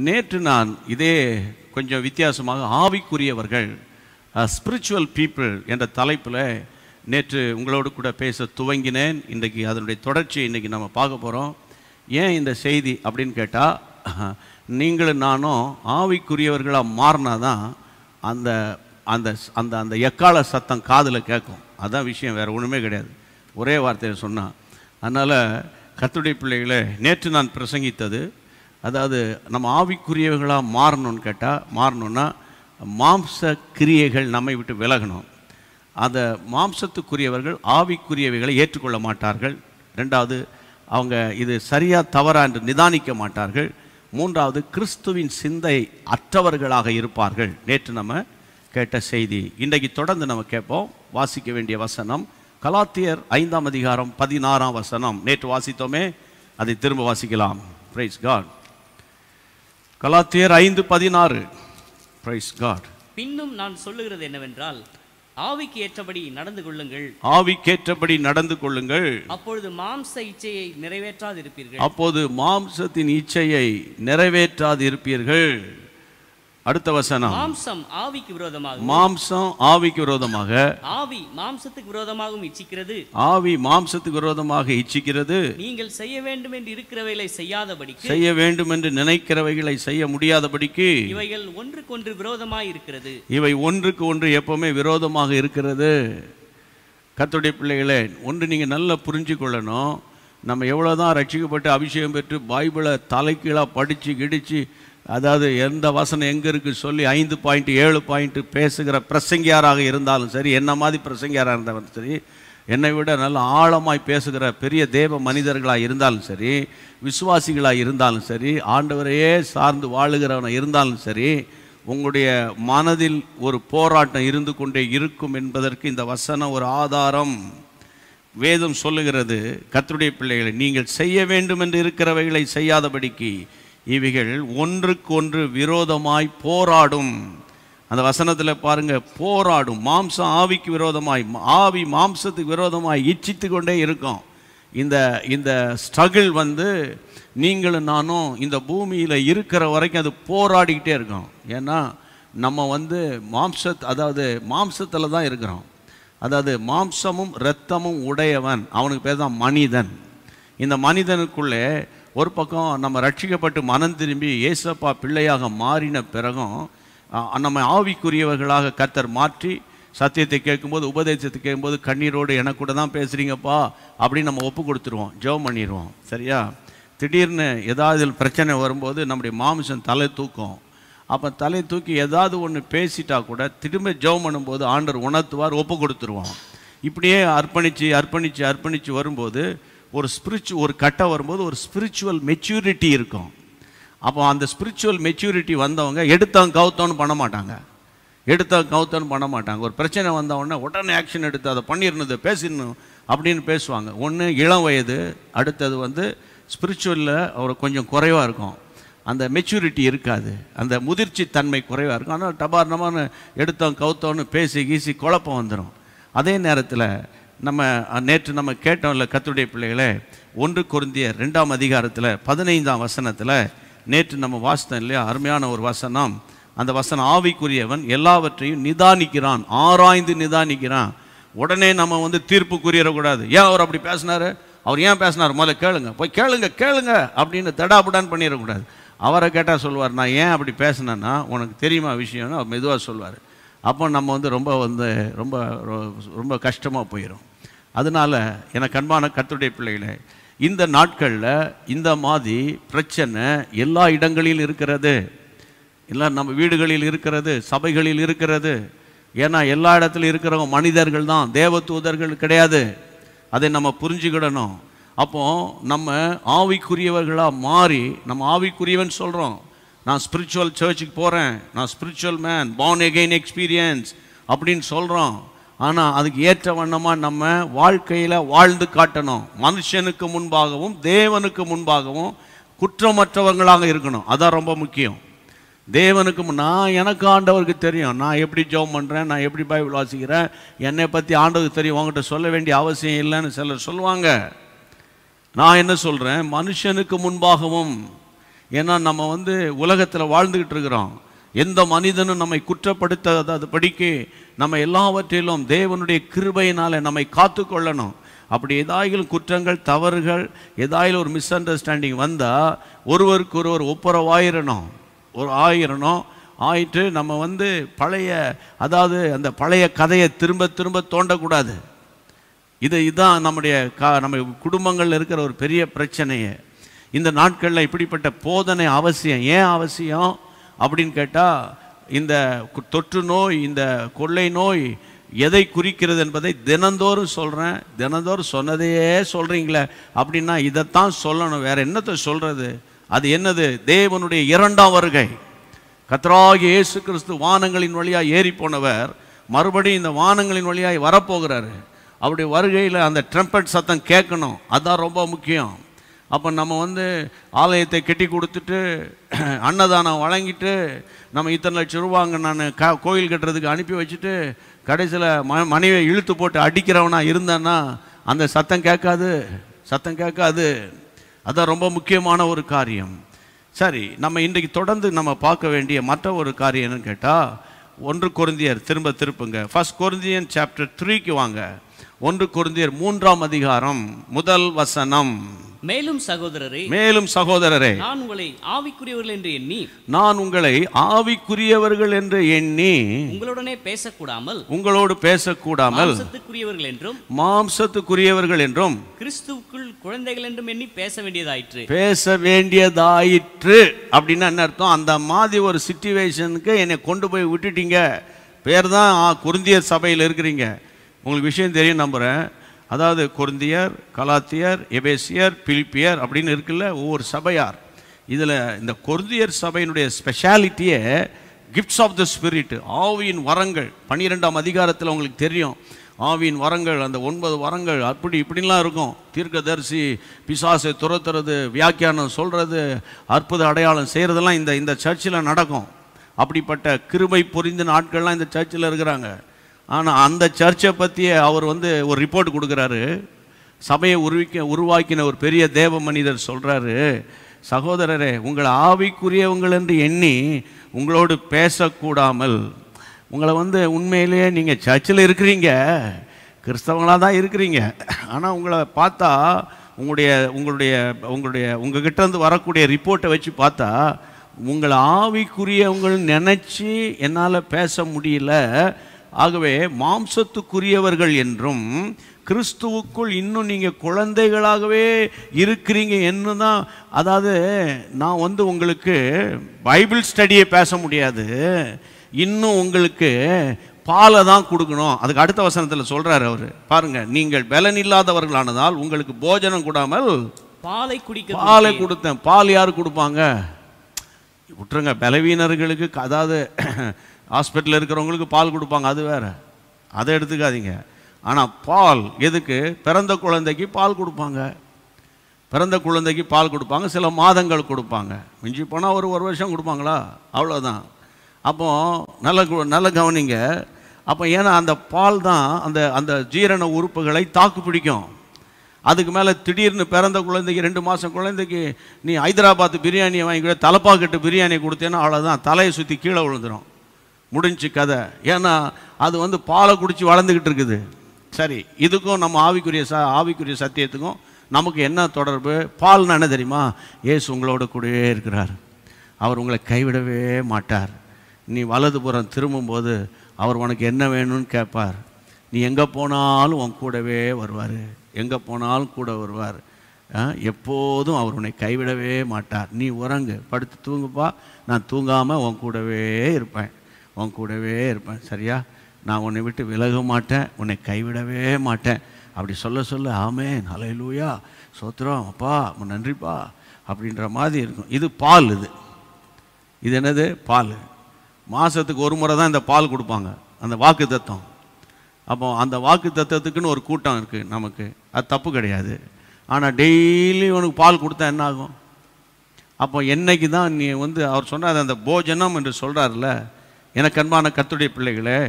நேற்று நான் இதே கொஞ்சம் வித்தியாசமாக ஆவிக்குரியவர்கள் ஸ்பிரிச்சுவல் பீப்புள் என்ற தலைப்பில் நேற்று உங்களோடு கூட பேச துவங்கினேன். இன்றைக்கு அதனுடைய தொடர்ச்சியை இன்றைக்கி நம்ம பார்க்க போகிறோம். ஏன் இந்த செய்தி அப்படின்னு கேட்டால், நீங்களும் நானும் ஆவிக்குரியவர்களாக மாறினா தான் அந்த அந்த அந்த அந்த எக்கால சத்தம் காதில் கேட்கும். அதுதான் விஷயம், வேறு ஒன்றுமே கிடையாது. ஒரே வார்த்தையை சொன்னால். அதனால் கர்த்தருடைய பிள்ளைகளே, நேற்று நான் பிரசங்கித்தது, அதாவது நம்ம ஆவிக்குரியவர்களாக மாறணும்னா மாம்ச கிரியைகள் நம்மை விட்டு விலகணும். அந்த மாம்சத்துக்குரியவர்கள் ஆவிக்குரியவைகளை ஏற்றுக்கொள்ள மாட்டார்கள். ரெண்டாவது, அவங்க இது சரியாக தவறா என்று நிதானிக்க மாட்டார்கள். மூன்றாவது, கிறிஸ்துவின் சிந்தை அற்றவர்களாக இருப்பார்கள். நேற்று நம்ம கேட்ட செய்தி. இன்றைக்கு தொடர்ந்து நம்ம கேட்போம். வாசிக்க வேண்டிய வசனம் கலாத்தியர் 5ஆம் அதிகாரம் 16ஆம் வசனம். நேற்று வாசித்தோமே, அதை திரும்ப வாசிக்கலாம். Praise God. கலாத்தியர் 5:16. Praise God. பின்னும் நான் சொல்லுகிறது என்னவென்றால், ஆவிக்கு ஏற்றபடி நடந்து கொள்ளுங்கள். ஆவிக்கேற்றபடி நடந்து கொள்ளுங்கள். அப்பொழுது மாம்ச இச்சையை நிறைவேற்றாதிருப்பீர்கள். அப்போது மாம்சத்தின் இச்சையை நிறைவேற்றாதிருப்பீர்கள். அடுத்த வசனம். மாம்சம் ஆவிக்கு விரோதமாக, மாம்சம் ஆவிக்கு விரோதமாக, ஆவி மாம்சத்துக்கு விரோதமாகவும் இச்சிக்கிறது. ஆவி மாம்சத்துக்கு விரோதமாக இச்சிக்கிறது. நீங்கள் செய்ய வேண்டும் என்று இருக்கிறவைகளை செய்யாதபடிக்கு, செய்ய வேண்டும் என்று நினைக்கிறவைகளை செய்ய முடியாதபடிக்கு, இவைகள் ஒன்றுக்கொன்று விரோதமாய் இருக்கிறது. இவை ஒன்றுக்கு ஒன்று எப்பவுமே விரோதமாக இருக்கிறது. கர்த்தருடைய பிள்ளைகளே, ஒன்று நீங்கள் நல்லா புரிஞ்சு கொள்ளணும். நம்ம எவ்வளோதான் ரட்சிக்கப்பட்டு அபிஷேகம் பெற்று பைபிளை தலைக்கீழாக படித்து கிடிச்சு, அதாவது எந்த வசனம் எங்கே இருக்குது சொல்லி 5 பாயிண்ட் 7 பாயிண்ட் பேசுகிற பிரசங்கியாராக இருந்தாலும் சரி, என்ன மாதிரி பிரசங்கியாராக இருந்தாலும் சரி, என்னை விட நல்ல ஆழமாய் பேசுகிற பெரிய தேவ மனிதர்களாக இருந்தாலும் சரி, விசுவாசிகளாக இருந்தாலும் சரி, ஆண்டவரையே சார்ந்து வாழுகிறவனாக இருந்தாலும் சரி, உங்களுடைய மனதில் ஒரு போராட்டம் இருந்து கொண்டே இருக்கும் என்பதற்கு இந்த வசனம் ஒரு ஆதாரம். வேதம் சொல்லுகிறது, கர்த்தருடைய பிள்ளைகளை, நீங்கள் செய்ய வேண்டும் என்று இருக்கிறவைகளை செய்யாதபடிக்கு இவைகள் ஒன்றுக்கொன்று விரோதமாய் போராடும். அந்த வசனத்தில் பாருங்க, போராடும். மாம்சம் ஆவிக்கு விரோதமாய், ஆவி மாம்சத்துக்கு விரோதமாய் இச்சித்து கொண்டே இருக்கும். இந்த இந்த ஸ்ட்ரகிள் நீங்களும் நானும் இந்த பூமியில் இருக்கிற வரைக்கும் அது போராடிக்கிட்டே இருக்கோம். ஏன்னா நம்ம அதாவது மாம்சத்தில் தான் இருக்கிறோம். அதாவது மாம்சமும் இரத்தமும் உடையவன், அவனுக்கு பேர் தான் மனிதன். இந்த மனிதனுக்குள்ளே ஒரு பக்கம் நம்ம ரட்சிக்கப்பட்டு மனம் திரும்பி ஏசப்பா பிள்ளையாக மாறின பிறகும் நம்ம ஆவிக்குரியவர்களாக கர்த்தர் மாற்றி சத்தியத்தை கேட்கும்போது, உபதேசத்தை கேட்கும்போது, கண்ணீரோடு எனக்கு கூட தான் பேசுகிறீங்கப்பா அப்படின்னு நம்ம ஒப்பு கொடுத்துருவோம், ஜெபம் பண்ணிடுவோம். சரியா? திடீர்னு ஏதாவது பிரச்சனை வரும்போது நம்முடைய மாமிசம் தலை தூக்கும். அப்போ தலை தூக்கி ஏதாவது ஒன்று பேசிட்டா கூட திரும்ப ஜெபம் பண்ணும்போது ஆண்டவர் உணர்த்துவார், ஒப்பு கொடுத்துருவோம். இப்படியே அர்ப்பணித்து வரும்போது ஒரு கட்டம் வரும்போது ஒரு ஸ்பிரிச்சுவல் மெச்சூரிட்டி இருக்கும். அப்போ அந்த ஸ்பிரிச்சுவல் மெச்சூரிட்டி வந்தவங்க எடுத்தவங்க கவுத்தோன்னு பண்ண மாட்டாங்க. ஒரு பிரச்சனை வந்தவொடனே உடனே ஆக்ஷன் எடுத்து அதை பண்ணிடணும், பேசிடணும் அப்படின்னு பேசுவாங்க. ஒன்று இளம் வயது, அடுத்தது ஸ்பிரிச்சுவலில் அவர் கொஞ்சம் குறைவாக இருக்கும், அந்த மெச்சூரிட்டி இருக்காது, அந்த முதிர்ச்சி தன்மை குறைவாக இருக்கும். ஆனால் டபார்னமான எடுத்தவங்க கவுத்தோன்னு பேசி கீசி குழப்பம் வந்துடும். அதே நேரத்தில் நேற்று நம்ம கேட்டோம்ல கர்த்தருடைய பிள்ளைகளே, 1 கொரிந்தியர் 2ஆம் அதிகாரத்தில் 15ஆம் வசனத்தில் நேற்று நம்ம வாசித்தோம் இல்லையா? அருமையான ஒரு வசனம். அந்த வசனம், ஆவிக்குரியவன் எல்லாவற்றையும் நிதானிக்கிறான், ஆராய்ந்து நிதானிக்கிறான். உடனே நம்ம தீர்ப்புக்குரியக்கூடாது. ஏன் அவர் அப்படி பேசினார், அவர் ஏன் பேசினார், முதல்ல போய் கேளுங்க அப்படின்னு தடாபுடான்னு பண்ணிடக்கூடாது. அவரை கேட்டால் சொல்லுவார், நான் ஏன் அப்படி பேசினேன்னா உனக்கு தெரியுமா விஷயம்னு அவர் மெதுவாக சொல்வார். அப்போ நம்ம ரொம்ப ரொம்ப ரொம்ப கஷ்டமாக போயிடும். அதனால் எனக்கு அன்பான கர்த்தருடைய பிள்ளைகளே, இந்த நாட்களில் இந்த மாதிரி பிரச்சனை எல்லா இடங்களிலும் இருக்கிறது. எல்லாம் நம்ம வீடுகளில் இருக்கிறது, சபைகளில் இருக்கிறது. ஏன்னா எல்லா இடத்துலையும் இருக்கிறவங்க மனிதர்கள் தான், தேவ தூதர்கள் கிடையாது. அதை நம்ம புரிஞ்சுக்கிடணும். அப்போது நம்ம ஆவிக்குரியவர்களாக மாறி, நம்ம ஆவிக்குரியவன் சொல்கிறோம், நான் ஸ்பிரிச்சுவல் சர்ச்சுக்கு போகிறேன், நான் spiritual man, born again experience அப்படின்னு சொல்கிறோம். ஆனால் அதுக்கு ஏற்ற வண்ணமாக நம்ம வாழ்க்கையில் வாழ்ந்து காட்டணும். மனுஷனுக்கு முன்பாகவும் தேவனுக்கு முன்பாகவும் குற்றமற்றவங்களாக இருக்கணும். அதான் ரொம்ப முக்கியம். தேவனுக்கு எனக்கு ஆண்டவருக்கு தெரியும், நான் எப்படி ஜெபம் பண்ணுறேன், நான் எப்படி பைபிள் வாசிக்கிறேன், என்னை பற்றி ஆண்டவருக்கு தெரியும், உங்கள்கிட்ட சொல்ல வேண்டிய அவசியம் இல்லைன்னு சிலர் சொல்லுவாங்க. நான் என்ன சொல்கிறேன், மனுஷனுக்கு முன்பாகவும் ஏன்னா நம்ம வந்து உலகத்தில் வாழ்ந்துக்கிட்டு இருக்கிறோம். எந்த மனிதனும் நம்மை குற்றப்படுத்தாத படிக்கு நம்ம எல்லாவற்றிலும் தேவனுடைய கிருபையினால நம்மை காத்து கொள்ளணும். அப்படி ஏதாயிலும் குற்றங்கள் தவறுகள் ஏதாயிலும் ஒரு மிஸ் அண்டர்ஸ்டாண்டிங் வந்தால் ஒருவருக்கு ஒருவர் ஒப்புரவாயிரணும். ஆயிட்டு நம்ம வந்து பழைய அதாவது அந்த பழைய கதையை திரும்ப திரும்ப தோண்டக்கூடாது. இதுதான் நம்முடைய நம்ம குடும்பங்களில் இருக்கிற ஒரு பெரிய பிரச்சனையே. இந்த நாட்களில் இப்படிப்பட்ட போதனை அவசியம். ஏன் அவசியம் அப்படின்னு கேட்டால், இந்த தொற்று நோய், இந்த கொள்ளை நோய் எதை குறிக்கிறது என்பதை தினந்தோறும் சொல்கிறேன். தினந்தோறும் சொன்னதையே சொல்கிறீங்களே அப்படின்னா இதைத்தான் சொல்லணும், வேற என்னத்தை சொல்கிறது? அது என்னது? தேவனுடைய இரண்டாம் வருகை. கர்த்தராகிய இயேசு கிறிஸ்து வானங்களின் வழியாக ஏறி போனவர் மறுபடியும் இந்த வானங்களின் வழியாக வரப்போகிறாரு. அவருடைய வருகையில் அந்த ட்ரம்பட் சத்தம் கேட்கணும். அதுதான் ரொம்ப முக்கியம். அப்போ நம்ம வந்து ஆலயத்தை கட்டி கொடுத்துட்டு அன்னதானம் வழங்கிட்டு நம்ம இத்தனை லட்சம் ரூபாங்க நான் கோயில் கட்டுறதுக்கு அனுப்பி வச்சுட்டு கடைசியில் மனைவியை இழுத்து போட்டு அடிக்கிறவனா இருந்தான்னா அந்த சத்தம் கேட்காது. அதுதான் ரொம்ப முக்கியமான ஒரு காரியம். சரி, நம்ம இன்றைக்கு தொடர்ந்து நம்ம பார்க்க வேண்டிய மற்ற ஒரு காரியம் என்னன்னு கேட்டால், 1 கொரிந்தியர் திருப்புங்க. 1 கொரிந்தியன் சாப்டர் 3க்கு வாங்க. 1 கொரிந்தியர் 3ஆம் அதிகாரம் 1 வசனம். மேலும் சகோதரரே, நான் உங்களை ஆவிக்குரியவர்கள் என்று எண்ணி உங்களோடு பேசக்கூடாமல் மாம்சத்துக்குரியவர்கள் என்றும் கிறிஸ்துவுக்குள் குழந்தைகள் என்றும் எண்ணி பேச வேண்டியதாயிற்று. அப்படின்னா என்ன அர்த்தம்? அந்த மாதிரி ஒரு சிச்சுவேஷனுக்கு என்னை கொண்டு போய் விட்டுட்டீங்க. பேர் தான் கொரிந்தியர் சபையில் இருக்கிறீங்க. உங்களுக்கு விஷயம் தெரியும் நம்புகிறேன். அதாவது கொரிந்தியர், கலாத்தியர், எபேசியர், பிலிப்பியர் அப்படின்னு இருக்குல்ல, ஒவ்வொரு சபையார். இதில் இந்த கொரிந்தியர் சபையினுடைய ஸ்பெஷாலிட்டியே கிஃப்ட்ஸ் ஆஃப் த ஸ்பிரிட், ஆவியின் வரங்கள். 12ஆம் அதிகாரத்தில் உங்களுக்கு தெரியும் ஆவியின் வரங்கள், அந்த 9 வரங்கள் அப்படி இப்படிலாம் இருக்கும். தீர்க்கதரிசி, பிசாசை துரத்துறது, வியாக்கியானம் சொல்கிறது, அற்புத அடையாளம் செய்கிறதெல்லாம் இந்த சர்ச்சில் நடக்கும். அப்படிப்பட்ட கிருபை பொரிந்த நாட்கள்லாம் இந்த சர்ச்சில் இருக்கிறாங்க. ஆனால் அந்த சர்ச்சை பற்றிய அவர் வந்து ஒரு ரிப்போர்ட் கொடுக்குறாரு. சபையை உருவாக்கின ஒரு பெரிய தேவ மனிதர் சொல்கிறாரு, சகோதரரே, உங்களை ஆவிக்குரியவங்கள் என்று எண்ணி உங்களோடு பேசக்கூடாமல், உங்களை வந்து உண்மையிலேயே நீங்கள் சர்ச்சில் இருக்கிறீங்க, கிறிஸ்தவங்களாக தான் இருக்கிறீங்க, ஆனால் உங்களை பார்த்தா உங்ககிட்ட இருந்து வரக்கூடிய ரிப்போர்ட்டை வச்சு பார்த்தா உங்களை ஆவிக்குரியவங்கள் நினச்சி என்னால் பேச முடியல. ஆகவே மாம்சத்துக்குரியவர்கள் என்றும் கிறிஸ்துவுக்குள் இன்னும் நீங்கள் குழந்தைகளாகவே இருக்கிறீங்க என்று தான். அதாவது நான் வந்து உங்களுக்கு பைபிள் ஸ்டடியை பேச முடியாது, இன்னும் உங்களுக்கு பாலை தான் கொடுக்கணும். அதுக்கு அடுத்த வசனத்தில் சொல்கிறார் அவர், பாருங்க, நீங்கள் பலன் இல்லாதவர்களானதால் உங்களுக்கு போஜனம் கூடாமல் பாலை கொடுத்தேன். பால் யார் கொடுப்பாங்க? விட்டுருங்க, பலவீனர்களுக்கு, அதாவது ஹாஸ்பிட்டலில் இருக்கிறவங்களுக்கு பால் கொடுப்பாங்க, அது வேறு, அதை எடுத்துக்காதீங்க. ஆனால் பால் எதுக்கு? பிறந்த குழந்தைக்கு பால் கொடுப்பாங்க. பிறந்த குழந்தைக்கு பால் கொடுப்பாங்க, சில மாதங்கள் கொடுப்பாங்க, மிஞ்சி போனால் ஒரு வருஷம் கொடுப்பாங்களா, அவ்வளோதான். அப்போது நல்ல கவனிங்க. அப்போ ஏன்னா அந்த பால் தான் அந்த ஜீரண உறுப்புகளை தாக்கு பிடிக்கும். அதுக்கு மேலே திடீர்னு பிறந்த குழந்தைக்கு 2 மாதம் குழந்தைக்கு நீ ஹைதராபாத் பிரியாணியை வாங்கி தலைப்பாக்கட்டு பிரியாணி கொடுத்தேன்னா அவ்வளோதான், தலையை சுற்றி கீழே விழுந்துடும், முடிஞ்சு கதை. ஏன்னா அது வந்து பாலை குடித்து வளர்ந்துக்கிட்டு இருக்குது. சரி, இதுக்கும் நம்ம ஆவிக்குரிய சத்தியத்துக்கும் நமக்கு என்ன தொடர்பு? பால்னா என்ன தெரியுமா? இயேசு உங்களோட கூடவே இருக்கிறார், அவர் உங்களை கைவிடவே மாட்டார். நீ வலதுபுறம் திரும்பும்போது அவர் உனக்கு என்ன வேணும்னு கேட்பார். நீ எங்கே போனாலும் உன் கூடவே வருவார், எங்கே போனாலும் கூட வருவார். எப்போதும் அவர் உன்னை கைவிடவே மாட்டார். நீ உறங்கு, படுத்து தூங்குப்பா, நான் தூங்காமல் உன் கூடவே இருப்பேன், சரியா? நான் உன்னை விட்டு விலக மாட்டேன், உன்னை கைவிடவே மாட்டேன். அப்படி சொல்ல ஆமென், ஹல்லேலூயா, சோத்திரம், அப்பா நன்றிப்பா அப்படின்ற மாதிரி இருக்கும். இது பால். இது என்னது? பால். மாதத்துக்கு ஒரு முறை தான் இந்த பால் கொடுப்பாங்க, அந்த வாக்கு தத்தம். அப்போ அந்த வாக்கு தத்தத்துக்குன்னு ஒரு கூட்டம் இருக்குது நமக்கு, அது தப்பு கிடையாது. ஆனால் டெய்லி உனக்கு பால் கொடுத்தா என்ன ஆகும்? அப்போ என்னைக்கு தான் நீ வந்து அவர் சொன்னார் அந்த போஜனம் என்று சொல்கிறார்ல, எனக்கு அன்பான கர்த்தருடைய பிள்ளைகளே,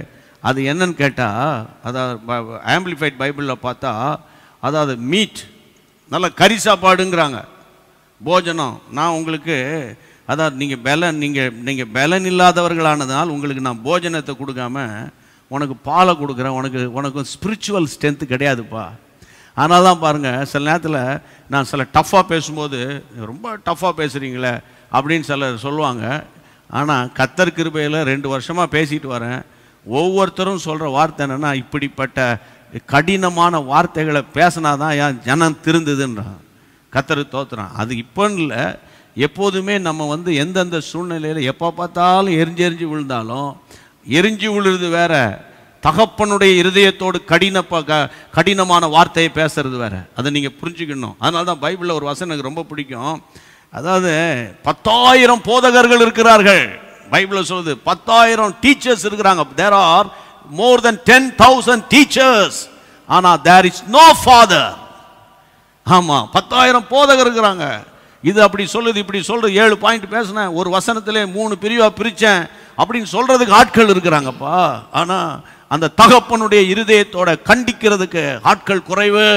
அது என்னன்னு கேட்டால், அதாவது ஆம்பிளிஃபைட் பைபிளில் பார்த்தா, அதாவது மீட், நல்ல கறி சாப்பாடுங்கிறாங்க. போஜனம் நான் உங்களுக்கு, அதாவது நீங்கள் பலன் இல்லாதவர்களானதுனால் உங்களுக்கு நான் போஜனத்தை கொடுக்காம உனக்கு பாலை கொடுக்குறேன், உனக்கு ஸ்பிரிச்சுவல் ஸ்ட்ரென்த்து கிடையாதுப்பா. அதனால தான் பாருங்கள், சில நேரத்தில் நான் சில டஃப்பாக பேசும்போது ரொம்ப டஃப்பாக பேசுகிறீங்களே அப்படின்னு சிலர் சொல்லுவாங்க. ஆனால் கர்த்தர் கிருபையில் 2 வருஷமாக பேசிட்டு வரேன். ஒவ்வொருத்தரும் சொல்கிற வார்த்தை என்னென்னா, இப்படிப்பட்ட கடினமான வார்த்தைகளை பேசினாதான் என் ஜனம் திருந்துதுன்றான். கர்த்தர் தோத்துறான். அது இப்போன்னு இல்லை, எப்போதுமே நம்ம எந்தெந்த சூழ்நிலையில் எப்போ பார்த்தாலும் எரிஞ்சு விழுந்தாலும், எரிஞ்சு விழுறது வேற, தகப்பனுடைய இருதயத்தோடு கடினமான வார்த்தையை பேசுறது வேற. அதை நீங்கள் புரிஞ்சுக்கணும். அதனால தான் பைபிளில் ஒரு வசனம் எனக்கு ரொம்ப பிடிக்கும். அதாவது 10,000 போதகர்கள் இருக்கிறார்கள். பைபிளில் சொல்லுது 10,000 டீச்சர்ஸ் இருக்கிறாங்க. There are more than 10,000 teachers. ஆனால் there is no father. ஆமாம், 10,000 போதகர் இருக்கிறாங்க. இது அப்படி சொல்லுது, இப்படி சொல்றது, 7 பாயிண்ட் பேசினேன், ஒரு வசனத்திலே 3 பிரிவாக பிரித்தேன் அப்படின்னு சொல்றதுக்கு ஆட்கள் இருக்கிறாங்கப்பா. ஆனால் அந்த தகப்பனுடைய இருதயத்தோட கண்டிக்கிறதுக்கு ஆட்கள் குறைவு.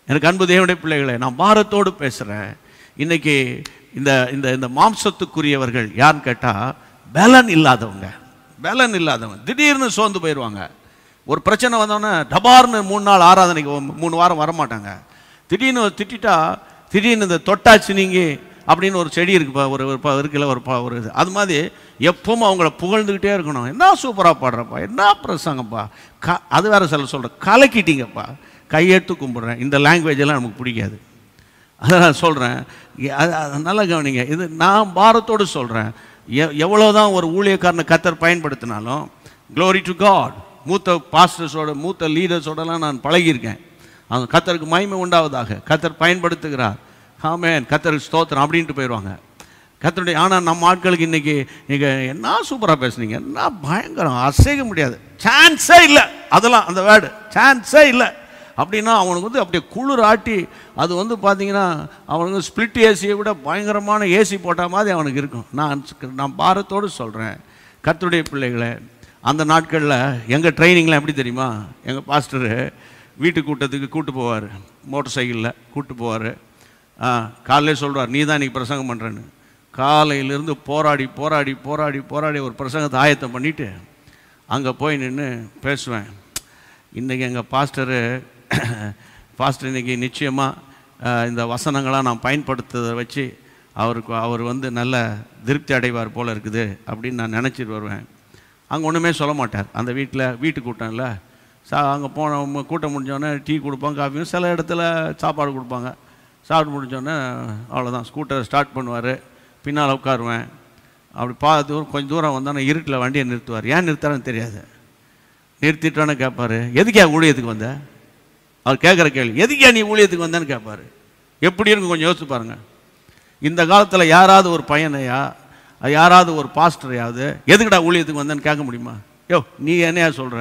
எனக்கு அன்பு தேவனுடைய பிள்ளைகளே, நான் பாரத்தோடு பேசுகிறேன். இன்னைக்கு இந்த இந்த இந்த மாம்சத்துக்குரியவர்கள் யாருன்னு கேட்டால் பலன் இல்லாதவங்க. திடீர்னு சோர்ந்து போயிடுவாங்க. ஒரு பிரச்சனை வந்தோடனே டபார்னு 3 நாள் ஆராதனைக்கு 3 வாரம் வரமாட்டாங்க. திடீர்னு திட்டா திடீர்னு இந்த தொட்டாச்சு நீங்கள் அப்படின்னு ஒரு செடி இருக்குப்பா, ஒரு இருக்குல்ல, ஒரு இது, அது மாதிரி எப்பவும் அவங்கள புகழ்ந்துக்கிட்டே இருக்கணும். என்ன சூப்பராக பாடுறப்பா, என்ன பிரசங்கப்பா, அது வேறு சில சொல்கிறேன், கலக்கிட்டீங்கப்பா, கையெடுத்து கும்பிட்றேன். இந்த லாங்குவேஜெல்லாம் நமக்கு பிடிக்காது. அதை நான் சொல்கிறேன், அது நல்லா கவனிங்க. இது நான் பாரத்தோடு சொல்கிறேன். எவ்வளோதான் ஒரு ஊழியக்காரனை கர்த்தர் பயன்படுத்தினாலும், க்ளோரி டு காட், மூத்த பாஸ்டர்ஸோட மூத்த லீடர்ஸோடலாம் நான் பழகியிருக்கேன். அவங்க கர்த்தருக்கு மகிமை உண்டாவதாக, கர்த்தர் பயன்படுத்துகிறார், ஆமென், கர்த்தருக்கு ஸ்தோத்திரம் அப்படின்ட்டு போயிடுவாங்க கர்த்தருடைய. ஆனால் நம்ம ஆட்களுக்கு இன்றைக்கி நீங்கள் என்ன சூப்பராக பேசுனீங்க, என்ன பயங்கரம், அசைக்க முடியாது, சான்ஸே இல்லை, அதெல்லாம் அந்த வேர்டு சான்ஸே இல்லை அப்படின்னா அவனுக்கு அப்படியே குளிர் ஆட்டி, அது பார்த்தீங்கன்னா அவனுக்கு ஸ்பிளிட் ஏசியை விட பயங்கரமான ஏசி போட்ட மாதிரி அவனுக்கு இருக்கும். நான் பாரத்தோடு சொல்கிறேன், கர்த்தருடைய பிள்ளைகளை, அந்த நாட்களில் எங்கள் ட்ரைனிங்லாம் எப்படி தெரியுமா, எங்கள் பாஸ்டரு வீட்டு கூட்டத்துக்கு கூப்பிட்டு போவார், மோட்டர் சைக்கிளில் கூப்பிட்டு போவார். காலையிலே சொல்கிறார், நீ தான் இன்றைக்கி பிரசங்கம் பண்ணுறேன்னு. காலையிலேருந்து போராடி ஒரு பிரசங்கத்தை ஆயத்தம் பண்ணிவிட்டு அங்கே போய் நின்று பேசுவேன். இன்றைக்கி எங்கள் பாஸ்டர் இன்றைக்கி நிச்சயமாக இந்த வசனங்களாக நான் பயன்படுத்துறதை வச்சு அவர் நல்ல திருப்தி அடைவார் போல் இருக்குது அப்படின்னு நான் நினச்சிட்டு வருவேன். அங்கே ஒன்றுமே சொல்ல மாட்டார். அந்த வீட்டு கூட்டம் இல்லை, அங்கே போன கூட்டம் முடிஞ்சோடனே டீ கொடுப்பாங்க, காஃபியும், சில இடத்துல சாப்பாடு கொடுப்பாங்க. சாப்பிட்டு முடிஞ்சோடனே அவ்வளோதான், ஸ்கூட்டரை ஸ்டார்ட் பண்ணுவார், பின்னால் உட்காருவேன். அப்படி கொஞ்சம் தூரம் வந்தோன்னே இருட்டில் வண்டியை நிறுத்துவார். ஏன் நிறுத்தாருன்னு தெரியாது. நிறுத்திட்டானே கேட்பார், எதுக்கே ஊழியத்துக்கு வந்த? அவர் கேட்குற கேள்வி, எதுக்கே நீ ஊழியத்துக்கு வந்தேன்னு கேட்பார். எப்படி இருக்கும் கொஞ்சம் யோசிச்சு பாருங்கள். இந்த காலத்தில் யாராவது ஒரு பையனையா, யாராவது ஒரு பாஸ்டரையாவது எதுக்குடா ஊழியத்துக்கு வந்தேன்னு கேட்க முடியுமா? யோ நீ என்னையா சொல்கிற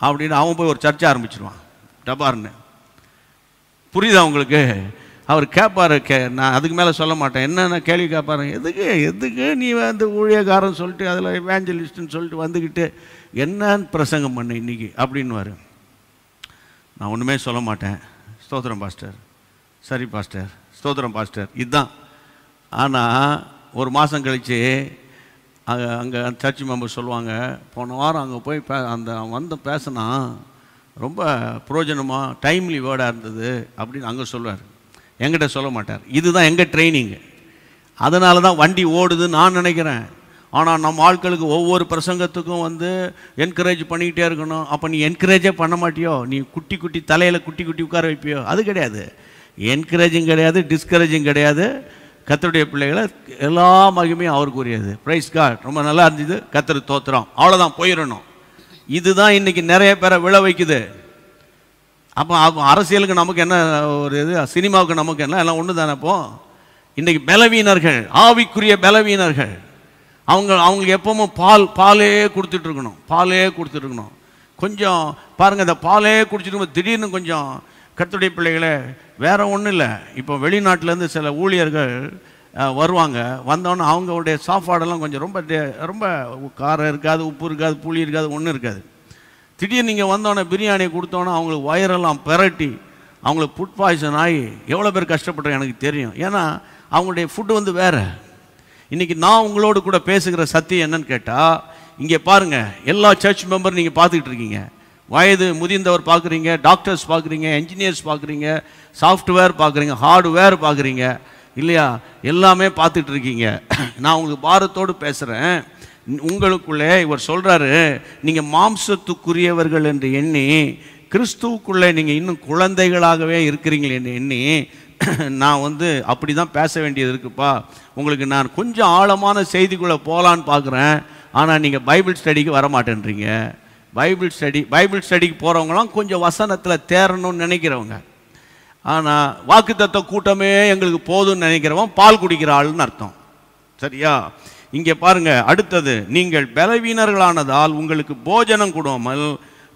அப்படின்னு அவன் போய் ஒரு சர்ச்சை ஆரம்பிச்சிருவான் டபார்னு. புரியுதா உங்களுக்கு? அவர் கேட்பார், நான் அதுக்கு மேலே சொல்ல மாட்டேன், என்னென்ன கேள்வி கேட்பாரு, எதுக்கு நீ ஊழியக்காரன் சொல்லிட்டு அதில் எவாஞ்சலிஸ்ட்னு சொல்லிட்டு வந்துக்கிட்டு என்னன்னு பிரசங்கம் பண்ண இன்றைக்கி அப்படின்வார். நான் ஒன்றுமே சொல்ல மாட்டேன், ஸ்தோத்திரம் பாஸ்டர், சரி பாஸ்டர், ஸ்தோத்திரம் பாஸ்டர், இதுதான். ஆனால் ஒரு மாதம் கழித்து அங்கே சர்ச் மெம்பர் சொல்லுவாங்க, போன வாரம் அங்கே போய் அந்த பேசினா ரொம்ப பிரயோஜனமாக டைம்லி வேர்டாக இருந்தது அப்படின்னு அங்கே சொல்லுவார். என்கிட்ட சொல்ல மாட்டார். இதுதான் எங்கள் ட்ரைனிங்கு. அதனால தான் வண்டி ஓடுதுன்னு நான் நினைக்கிறேன். ஆனால் நம்ம ஆட்களுக்கு ஒவ்வொரு பிரசங்கத்துக்கும் என்கரேஜ் பண்ணிக்கிட்டே இருக்கணும். அப்போ நீ என்கரேஜே பண்ண மாட்டியோ, நீ குட்டி தலையில் குட்டி உட்கார வைப்பியோ? அது கிடையாது. என்கரேஜும் கிடையாது, டிஸ்கரேஜும் கிடையாது. கர்த்தருடைய பிள்ளைகளை எல்லா மகிமையும் அவருக்கு உரியது. Praise God. ரொம்ப நல்லா இருந்தது, கர்த்தர் தோத்திரம், அவ்வளோதான், போயிடணும். இதுதான் இன்றைக்கி நிறைய பேரை விழ வைக்குது. அப்போ அரசியலுக்கு நமக்கு என்ன ஒரு இது, சினிமாவுக்கு நமக்கு என்ன, எல்லாம் ஒன்று தானே. அப்போ இன்றைக்கி பலவீனர்கள், ஆவிக்குரிய பலவீனர்கள், அவங்களுக்கு எப்பவும் பாலே கொடுத்துட்ருக்கணும். கொஞ்சம் பாருங்கள், இந்த பாலே குடிச்சிட்டு திடீர்னு கொஞ்சம் கர்த்தருடைய பிள்ளைகளை வேறு ஒன்றும் இல்லை. இப்போ வெளிநாட்டிலேருந்து சில ஊழியர்கள் வருவாங்க. வந்தோன்னே அவங்களுடைய சாப்பாடெல்லாம் கொஞ்சம் ரொம்ப காரம் இருக்காது, உப்பு இருக்காது, புளி இருக்காது, ஒன்றும் இருக்காது. திடீர்னு நீங்கள் வந்தோடனே பிரியாணி கொடுத்தோன்னே அவங்களுக்கு வயரெல்லாம் பெரட்டி அவங்களுக்கு ஃபுட் பாய்சன் ஆகி எவ்வளோ பேர் கஷ்டப்படுறாங்க எனக்கு தெரியும். ஏன்னா அவங்களுடைய ஃபுட்டு வந்து வேறு. இன்றைக்கி நான் உங்களோடு கூட பேசுகிற சத்தியம் என்னன்னு கேட்டால், இங்கே பாருங்கள், எல்லா சர்ச் மெம்பர் நீங்கள் பார்த்துக்கிட்டு இருக்கீங்க. வயது முதிர்ந்தவர் பார்க்குறீங்க, டாக்டர்ஸ் பார்க்குறீங்க, என்ஜினியர்ஸ் பார்க்குறீங்க, சாஃப்ட்வேர் பார்க்குறீங்க, ஹார்ட்வேர் பார்க்குறீங்க இல்லையா, எல்லாமே பார்த்துட்டு இருக்கீங்க. நான் உங்களுக்கு பாரத்தோடு பேசுகிறேன். உங்களுக்குள்ளே இவர் சொல்கிறாரு, நீங்கள் மாம்சத்துக்குரியவர்கள் என்று எண்ணி கிறிஸ்துவுக்குள்ளே நீங்கள் இன்னும் குழந்தைகளாகவே இருக்கிறீங்கள் என்று எண்ணி நான் வந்து அப்படி தான் பேச வேண்டியது இருக்குப்பா. உங்களுக்கு நான் கொஞ்சம் ஆழமான செய்திக்குள்ளே போகலான்னு பார்க்குறேன். ஆனால் நீங்கள் பைபிள் ஸ்டடிக்கு வர மாட்டேன்றீங்க. பைபிள் ஸ்டடிக்கு போகிறவங்களாம் கொஞ்சம் வசனத்தில் தேரணும்னு நினைக்கிறவங்க. ஆனால் வாக்குத்தத்த கூட்டமே எங்களுக்கு போதும்னு நினைக்கிறவன் பால் குடிக்கிற ஆளுன்னு அர்த்தம். சரியா? இங்கே பாருங்கள், அடுத்தது, நீங்கள் பலவீனர்களானதால் உங்களுக்கு போஜனம் கொடுக்காமல்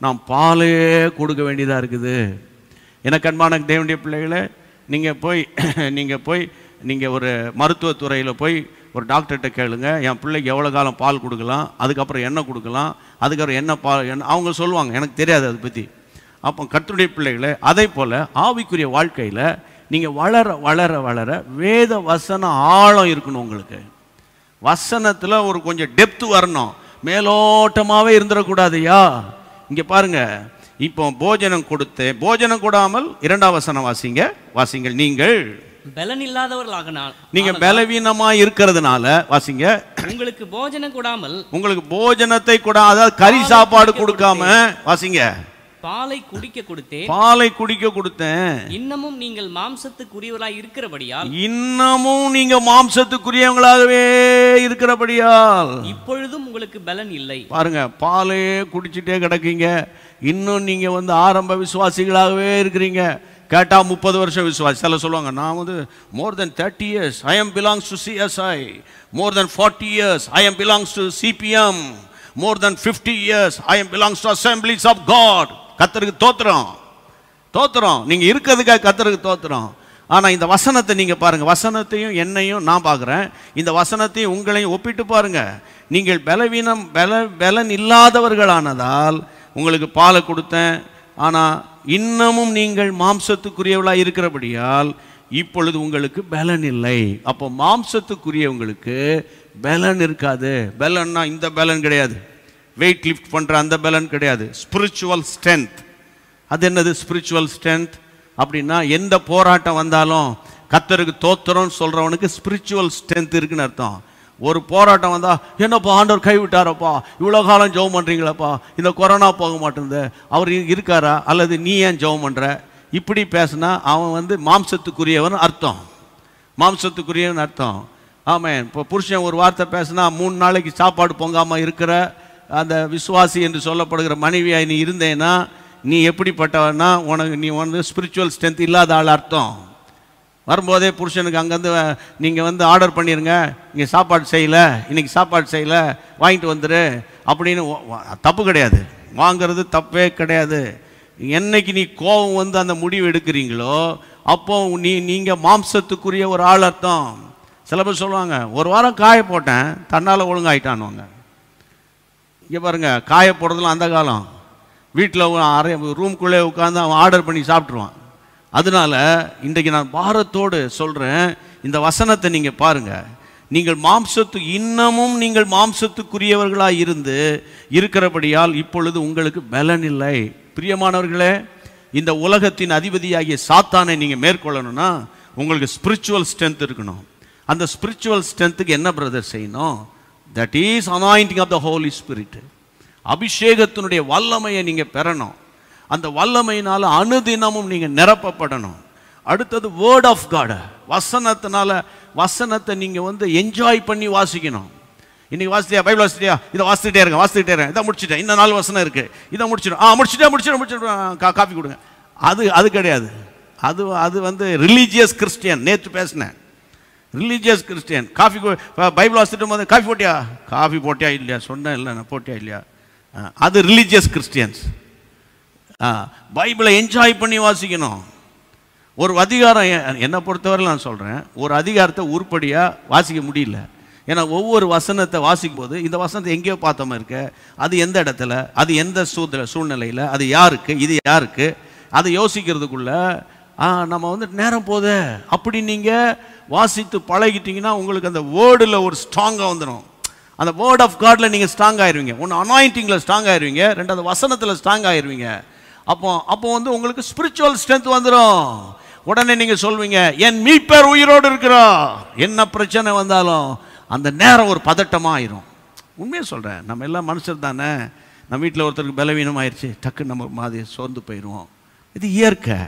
நாம் பாலே கொடுக்க வேண்டியதாக இருக்குது. எனக்கு அன்பான தேவனுடைய பிள்ளைகளை, நீங்கள் போய் நீங்கள் ஒரு மருத்துவத்துறையில் போய் ஒரு டாக்டர்கிட்ட கேளுங்க, என் பிள்ளைக்கு எவ்வளோ காலம் பால் கொடுக்கலாம், அதுக்கப்புறம் என்ன கொடுக்கலாம், அதுக்கப்புறம் என்ன பால் என்ன அவங்க சொல்லுவாங்க. எனக்கு தெரியாது அதை பற்றி. அப்போ கர்த்தருடைய பிள்ளைகளை, அதே போல் ஆவிக்குரிய வாழ்க்கையில் நீங்கள் வளர வளர வளர வேத வசன ஆழம் இருக்கணும். உங்களுக்கு வசனத்தில் ஒரு கொஞ்சம் டெப்த்து வரணும். மேலோட்டமாகவே இருந்துடக்கூடாதுயா. இங்கே பாருங்கள், இப்போ போஜனம் கொடுத்து போஜனம் கொடாமல் 2ஆம் வசனம் வாசிங்கள். நீங்கள் பலன் இல்லாதவர்களாக நீங்க பலவீனமா இருக்கிறதுனால வாசிங்க. உங்களுக்கு போஜனம் கொடாமல், உங்களுக்கு போஜனத்தை கூட, அதாவது கறி சாப்பாடு கொடுக்காம வாசிங்க, பாலை குடிக்க கொடுத்தேன். இன்னமும் நீங்கள் மாம்சத்துக்குரியவங்களாகவே இருக்கிறபடியால் இப்பொழுதும் உங்களுக்கு பலன் இல்லை. பாருங்க, பாலே குடிச்சிட்டே கிடக்கீங்க, இன்னும் நீங்க வந்து ஆரம்ப விசுவாசிகளாகவே இருக்கிறீங்க. கேட்டா 30 வருஷம் விசுவாசி. சில சொல்லுவாங்க, நான் வந்து more than 30 years I am belongs to CSI, more than 40 years I am belongs to CPM, more than 50 years I am belongs to Assemblies of God. கர்த்தருக்கு தோத்திரம். நீங்க இருக்கிறதுக்காக கர்த்தருக்கு தோத்திரம். ஆனா இந்த வசனத்தை நீங்க பாருங்க, வசனத்தையும் என்னையும் நான் பார்க்குறேன், இந்த வசனத்தையும் உங்களையும் ஒப்பிட்டு பாருங்க. நீங்கள் பலன் இல்லாதவர்களானதால் உங்களுக்கு பாலை கொடுத்தேன், ஆனால் இன்னமும் நீங்கள் மாம்சத்துக்குரியவளாக இருக்கிறபடியால் இப்பொழுது உங்களுக்கு பலன் இல்லை. அப்போ மாம்சத்துக்குரியவங்களுக்கு பலன் இருக்காது. பலன்னா இந்த பலன் கிடையாது, வெயிட் லிஃப்ட் பண்ணுற அந்த பலன் கிடையாது. Spiritual strength. அது என்னது ஸ்பிரிச்சுவல் ஸ்ட்ரென்த் அப்படின்னா, எந்த போராட்டம் வந்தாலும் கர்த்தருக்கு தோத்திரம்னு சொல்கிறவனுக்கு ஸ்பிரிச்சுவல் ஸ்ட்ரென்த் இருக்குன்னு அர்த்தம். ஒரு போராட்டம் வந்தால், என்னப்பா ஆண்டவர் கைவிட்டாரப்பா, இவ்வளோ காலம் ஜெபம் பண்ணுறீங்களப்பா, இந்த கொரோனா போக மாட்டேங்குது, அவர் இருக்காரா, அல்லது நீ ஏன் ஜெபம் பண்ணுற, இப்படி பேசுனா அவன் வந்து மாம்சத்துக்குரியவன் அர்த்தம். ஆமாம். இப்போ புருஷன் ஒரு வார்த்தை பேசுனா 3 நாளைக்கு சாப்பாடு பொங்காமல் இருக்கிற அந்த விசுவாசி என்று சொல்லப்படுகிற மனைவியாய் நீ இருந்தேன்னா நீ எப்படிப்பட்டவன்னா, நீ வந்து ஸ்பிரிச்சுவல் ஸ்ட்ரென்த் இல்லாத ஆள் அர்த்தம். வரும்போதே புருஷனுக்கு அங்கேருந்து நீங்கள் வந்து ஆர்டர் பண்ணிடுங்க, இங்கே இன்னைக்கு சாப்பாடு செய்யலை, வாங்கிட்டு வந்துடு அப்படின்னு. தப்பு கிடையாது, வாங்கிறது தப்பே கிடையாது. என்னைக்கு நீ கோபம் வந்து அந்த முடிவு எடுக்கிறீங்களோ அப்போ நீங்கள் மாம்சத்துக்குரிய ஒரு ஆள் அர்த்தம். சில பேர் சொல்லுவாங்க, ஒரு வாரம் காய போட்டேன் தன்னால் ஒழுங்காயிட்டானுவாங்க. இங்கே பாருங்கள், காய போடுறதுலாம் அந்த காலம். வீட்டில் ரூம்குள்ளே உட்காந்து அவன் ஆர்டர் பண்ணி சாப்பிட்ருவான். அதனால இன்றைக்கு நான் பாரத்தோடு சொல்கிறேன், இந்த வசனத்தை நீங்கள் பாருங்கள். இன்னமும் நீங்கள் மாம்சத்துக்குரியவர்களாக இருக்கிறபடியால் இப்பொழுது உங்களுக்கு பலன் இல்லை. பிரியமானவர்களே, இந்த உலகத்தின் அதிபதியாகிய சாத்தானை நீங்கள் மேற்கொள்ளணும்னா உங்களுக்கு ஸ்பிரிச்சுவல் ஸ்ட்ரென்த் இருக்கணும். அந்த ஸ்பிரிச்சுவல் ஸ்ட்ரென்த்துக்கு என்ன பிரதர் செய்யணும்? That is anointing of the Holy Spirit. அபிஷேகத்தினுடைய வல்லமையை நீங்கள் பெறணும். அந்த வல்லமையினால் அனுதினமும் நீங்கள் நிரப்பப்படணும். அடுத்தது வேர்ட் ஆஃப் காட். வசனத்தை நீங்கள் வந்து என்ஜாய் பண்ணி வாசிக்கணும். இன்னைக்கு வாசித்தியா, பைபிள் வாசித்தியா, இதை வாசிக்கிட்டே இருக்கேன், இதை முடிச்சுட்டேன், இன்னும் 4 வசனம் இருக்குது, இதை முடிச்சிட்டேன், காப்பி கொடுங்க. அது கிடையாது. அது வந்து ரிலீஜியஸ் கிறிஸ்டியன். நேற்று பேசினேன், ரிலீஜியஸ் கிறிஸ்டியன். பைபிள் வாசிட்டு போது காஃபி போட்டியா இல்லையா, சொன்னேன் இல்லை நான் போட்டியா இல்லையா, அது ரிலீஜியஸ் கிறிஸ்டியன்ஸ். பைபிளை என்ஜாய் பண்ணி வாசிக்கணும். ஒரு அதிகாரம், என்னை பொறுத்தவரை நான் சொல்கிறேன், ஒரு அதிகாரத்தை உருப்படியாக வாசிக்க முடியல. ஏன்னா ஒவ்வொரு வசனத்தை வாசிக்கும் போது இந்த வசனத்தை எங்கேயோ பார்த்தோமா இருக்கு, அது எந்த இடத்துல, அது எந்த சூழ்நிலையில், அது யாருக்கு, இது யாருக்கு, அதை யோசிக்கிறதுக்குள்ள நம்ம வந்து நேரம் போகுது அப்படி நீங்கள் வாசித்து பழகிட்டீங்கன்னா உங்களுக்கு அந்த வேர்டில் ஒரு ஸ்ட்ராங்காக வந்துடும். அந்த வேர்ட் ஆஃப் காடில் நீங்கள் ஸ்ட்ராங் ஆயிடுவீங்க. ஒன்று அனாயிண்டிங்கில் ஸ்ட்ராங் ஆயிடுவீங்க, ரெண்டாவது வசனத்தில் ஸ்ட்ராங் ஆயிடுவீங்க. அப்போ வந்து உங்களுக்கு ஸ்பிரிச்சுவல் ஸ்ட்ரென்த் வந்துடும். உடனே நீங்கள் சொல்வீங்க, என் மீட்பர் உயிரோடு இருக்கிறா. என்ன பிரச்சனை வந்தாலும் அந்த நேரம் ஒரு பதட்டமாக ஆயிரும். உண்மையாக சொல்கிறேன், நம்ம எல்லாம் மனுஷர் தானே. நம்ம வீட்டில் ஒருத்தருக்கு பலவீனம் ஆயிடுச்சு, டக்குன்னு நம்ம மாதிரி சோர்ந்து போயிடுவோம். இது இயற்கை.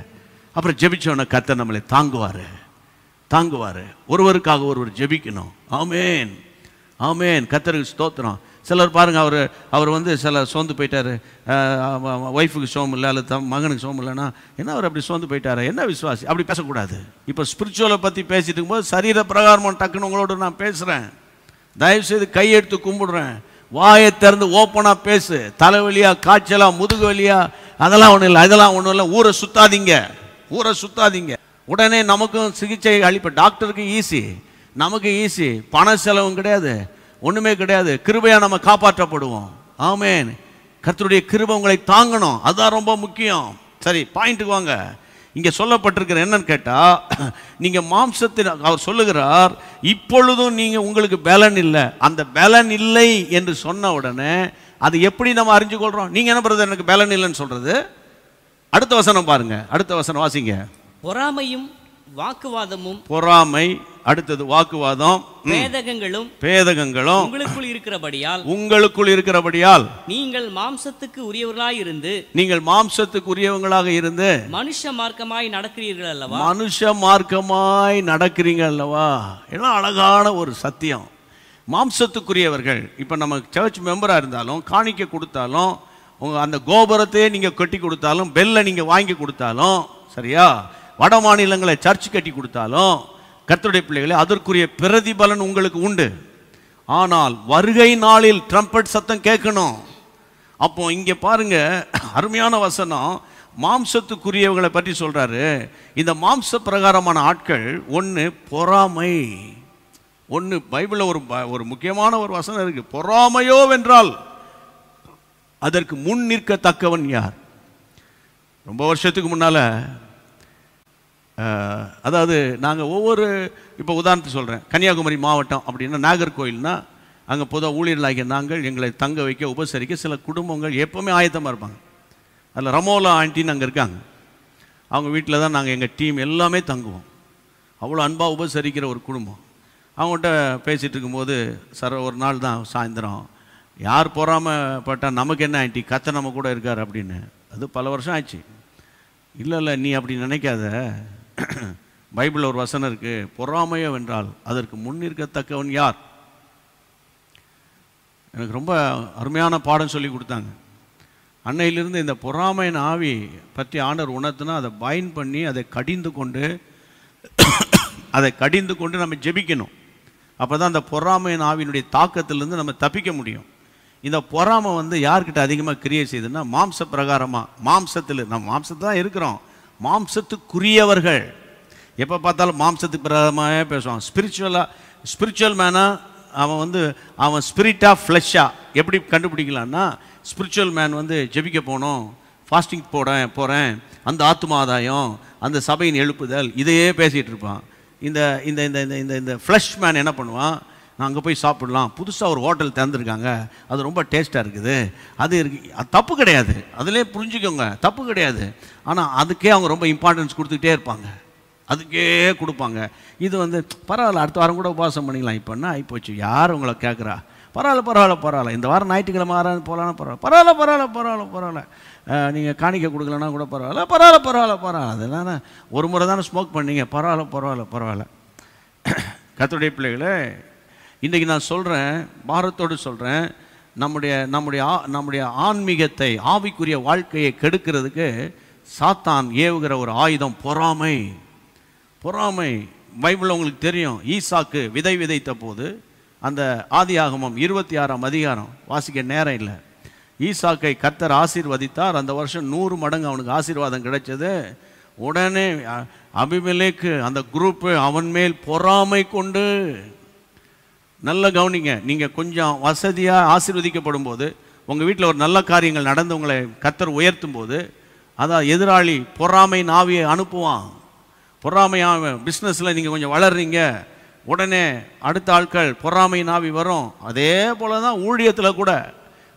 அப்புறம் ஜெபிச்சோன்னா கர்த்தர் நம்மளை தாங்குவார். ஒருவருக்காக ஒருவர் ஜெபிக்கணும். ஆமேன் ஆமேன். கர்த்தருக்கு ஸ்தோத்திரம். சிலர் பாருங்கள், அவர் வந்து சில சோர்ந்து போயிட்டார், ஒய்ஃபுக்கு சோம் இல்லை அல்லது மகனுக்கு சோம் இல்லைன்னா என்ன அவர் அப்படி சோர்ந்து போயிட்டார், என்ன விசுவாசி, அப்படி பேசக்கூடாது. இப்போ ஸ்பிரிச்சுவலை பற்றி பேசிட்டு இருக்கும்போது சரீர பிரகாரமாக டக்குன்னு உங்களோட நான் பேசுகிறேன். தயவுசெய்து கையெடுத்து கும்பிடுறேன், வாயை திறந்து ஓப்பனாக பேசு. தலைவலியா, காய்ச்சலா, முதுகு வலியா, அதெல்லாம் ஒன்றும் இல்லை, அதெல்லாம் ஒன்றும் இல்லை. ஊரை சுத்தாதீங்க. உடனே நமக்கும் சிகிச்சை அளிப்ப டாக்டருக்கு ஈஸி, நமக்கு ஈஸி. பண செலவும் கிடையாது, ஒன்றுமே கிடையாது. கிருபையாக நம்ம காப்பாற்றப்படுவோம். ஆமேன். கர்த்தருடைய கிருபை உங்களை தாங்கணும், அதுதான் ரொம்ப முக்கியம். சரி, பாயிண்ட்டுக்கு வாங்க. இங்கே சொல்லப்பட்டிருக்கிற என்னன்னு கேட்டால், நீங்கள் மாம்சத்தின் அவர் சொல்லுகிறார், இப்பொழுதும் நீங்கள் உங்களுக்கு பலன் இல்லை. அந்த பலன் இல்லை என்று சொன்ன உடனே அது எப்படி நம்ம அறிஞ்சு கொள்கிறோம்? நீங்கள் என்ன பிரதர் எனக்கு பலன் இல்லைன்னு சொல்கிறது? அடுத்த வசனம் பாருங்க, அடுத்த வசனம் வாசிங்க. பொறாமையும் வாக்குவாதமும், பொறாமை, அடுத்தது வாக்குவாதம், பேதகங்களும் உங்களுக்குள் இருக்கிறபடியால் நீங்கள் மாம்சத்துக்கு உரியவங்களாக இருந்து மனுஷ மார்க்கமாய் நடக்கிறீர்கள் அல்லவா. எல்லாம் அழகான ஒரு சத்தியம். மாம்சத்துக்குரியவர்கள். இப்போ நம்ம சர்ச் மெம்பராக இருந்தாலும், காணிக்கை கொடுத்தாலும், அந்த கோபுரத்தையே நீங்கள் கட்டி கொடுத்தாலும், பெல்லை நீங்கள் வாங்கி கொடுத்தாலும், சரியா, வட மாநிலங்களை சர்ச் கட்டி கொடுத்தாலும், கர்த்தருடைய பிள்ளைகளே, அதற்குரிய பிரதிபலன் உங்களுக்கு உண்டு. ஆனால் வருகை நாளில் ட்ரம்பட் சத்தம் கேட்கணும். அப்போ இங்கே பாருங்க, அருமையான வசனம். மாம்சத்துக்குரியவங்களை பற்றி சொல்றாரு. இந்த மாம்ச பிரகாரமான ஆட்கள், ஒன்று பொறாமை. ஒன்று பைபிளில் ஒரு முக்கியமான ஒரு வசனம் இருக்கு, பொறாமையோ வென்றால் அதற்கு முன் நிற்கத்தக்கவன் யார்? ரொம்ப வருஷத்துக்கு முன்னால், அதாவது நாங்கள் இப்போ உதாரணத்துக்கு சொல்கிறேன், கன்னியாகுமரி மாவட்டம் அப்படின்னா நாகர்கோயில்னா, அங்கே பொதுவாக ஊழியர்களாகிய நாங்கள் எங்களை தங்க வைக்க, உபசரிக்க சில குடும்பங்கள் எப்போவுமே ஆயத்தமாக இருப்பாங்க. அதில் ரமோலா ஆண்டின்னு அங்கே இருக்காங்க. அவங்க வீட்டில் தான் நாங்கள் எங்கள் டீம் எல்லாமே தங்குவோம். அவ்வளோ அன்பாக உபசரிக்கிற ஒரு குடும்பம். அவங்கள்ட்ட பேசிகிட்டு இருக்கும்போது, ஒரு நாள் தான் சாயந்தரம், யார் பொறாமப்பட்டால் நமக்கு என்ன ஆண்டி, கர்த்தர் நம்ம கூட இருக்கார் அப்படின்னு. அது பல வருஷம் ஆச்சு. இல்லை நீ அப்படி நினைக்காத, பைபிளில் ஒரு வசனம் இருக்கு, பொறாமையோ வென்றால் அதற்கு முன்னிற்கத்தக்கவன் யார்? எனக்கு ரொம்ப அருமையான பாடம் சொல்லி கொடுத்தாங்க. அன்னையிலிருந்து இந்த பொறாமையின் ஆவி பற்றி ஆண்டவர் உணர்த்தினா அதை பைண்ட் பண்ணி அதை கடிந்து கொண்டு நம்ம ஜெபிக்கணும். அப்போ தான் அந்த பொறாமையின் ஆவியினுடைய தாக்கத்திலிருந்து நம்ம தப்பிக்க முடியும். இந்த பொறாமை வந்து யார்கிட்ட அதிகமாக கிரியேட் செய்யுதுன்னா, மாம்ச பிரகாரமாக, நம்ம மாம்சத்து தான் இருக்கிறோம். மாம்சத்துக்குரியவர்கள் எப்போ பார்த்தாலும் மாம்சத்துக்கு பிரகாரமாகவே பேசுவான். ஸ்பிரிச்சுவல் மேனாக அவன் ஸ்பிரிட் ஆஃப் ஃப்ளெஷ்ஷாக எப்படி கண்டுபிடிக்கலான்னா, ஸ்பிரிச்சுவல் மேன் வந்து ஜெபிக்க போனோம், ஃபாஸ்டிங் போகிறேன், அந்த ஆத்தும ஆதாயம், அந்த சபையின் எழுப்புதல், இதையே பேசிகிட்டு இருப்பான். இந்த இந்த இந்த இந்த இந்த ஃப்ளஷ் மேன் என்ன பண்ணுவான், நான் அங்கே போய் சாப்பிடலாம், புதுசாக ஒரு ஹோட்டல் திறந்துருக்காங்க, அது ரொம்ப டேஸ்ட்டாக இருக்குது, அது தப்பு கிடையாது, அதிலே புரிஞ்சுக்கோங்க, தப்பு கிடையாது. ஆனால் அதுக்கே அவங்க ரொம்ப இம்பார்ட்டன்ஸ் கொடுத்துக்கிட்டே இருப்பாங்க, அதுக்கே கொடுப்பாங்க. இது வந்து பரவாயில்ல, அடுத்த வாரம் கூட உபவாசம் பண்ணிக்கலாம், இப்போன்னா ஆகிப்போச்சு, யார் உங்களை கேட்குறா, பரவாயில்ல, இந்த வாரம் ஞாயிற்றுக்கிழமை ஆறாவது போகலான்னா பரவாயில்ல, நீங்கள் காணிக்க கொடுக்கலன்னா கூட பரவாயில்ல, அதெல்லாம் ஒரு முறை தானே ஸ்மோக் பண்ணீங்க, பரவாயில்ல. கர்த்தருடைய பிள்ளைகளே, இன்றைக்கி நான் சொல்கிறேன், பாரத்தோடு சொல்கிறேன், நம்முடைய ஆன்மீகத்தை, ஆவிக்குரிய வாழ்க்கையை கெடுக்கிறதுக்கு சாத்தான் ஏவுகிற ஒரு ஆயுதம் பொறாமை. பைபிளில் உங்களுக்கு தெரியும், ஈசாக்கு விதை விதைத்த போது, அந்த ஆதியாகமம் 26ஆம் அதிகாரம் வாசிக்க நேரம் இல்லை, ஈசாக்கை கர்த்தர் ஆசீர்வதித்தார். அந்த வருஷம் 100 மடங்கு அவனுக்கு ஆசீர்வாதம் கிடைச்சது. உடனே அபிமெலேக்கு அந்த குரூப்பு அவன் மேல் பொறாமை கொண்டு, நல்ல கவனிங்க, நீங்கள் கொஞ்சம் வசதியாக ஆசீர்வதிக்கப்படும் போது, உங்கள் வீட்டில் ஒரு நல்ல காரியங்கள் நடந்து உங்களை கர்த்தர் உயர்த்தும் போது, அதான் எதிராளி பொறாமை ஆவியை அனுப்புவான். பொறாமையாக பிஸ்னஸில் நீங்கள் கொஞ்சம் வளர்றீங்க, உடனே அடுத்த ஆட்கள் பொறாமை நாவி வரும். அதே போல தான் ஊழியத்தில் கூட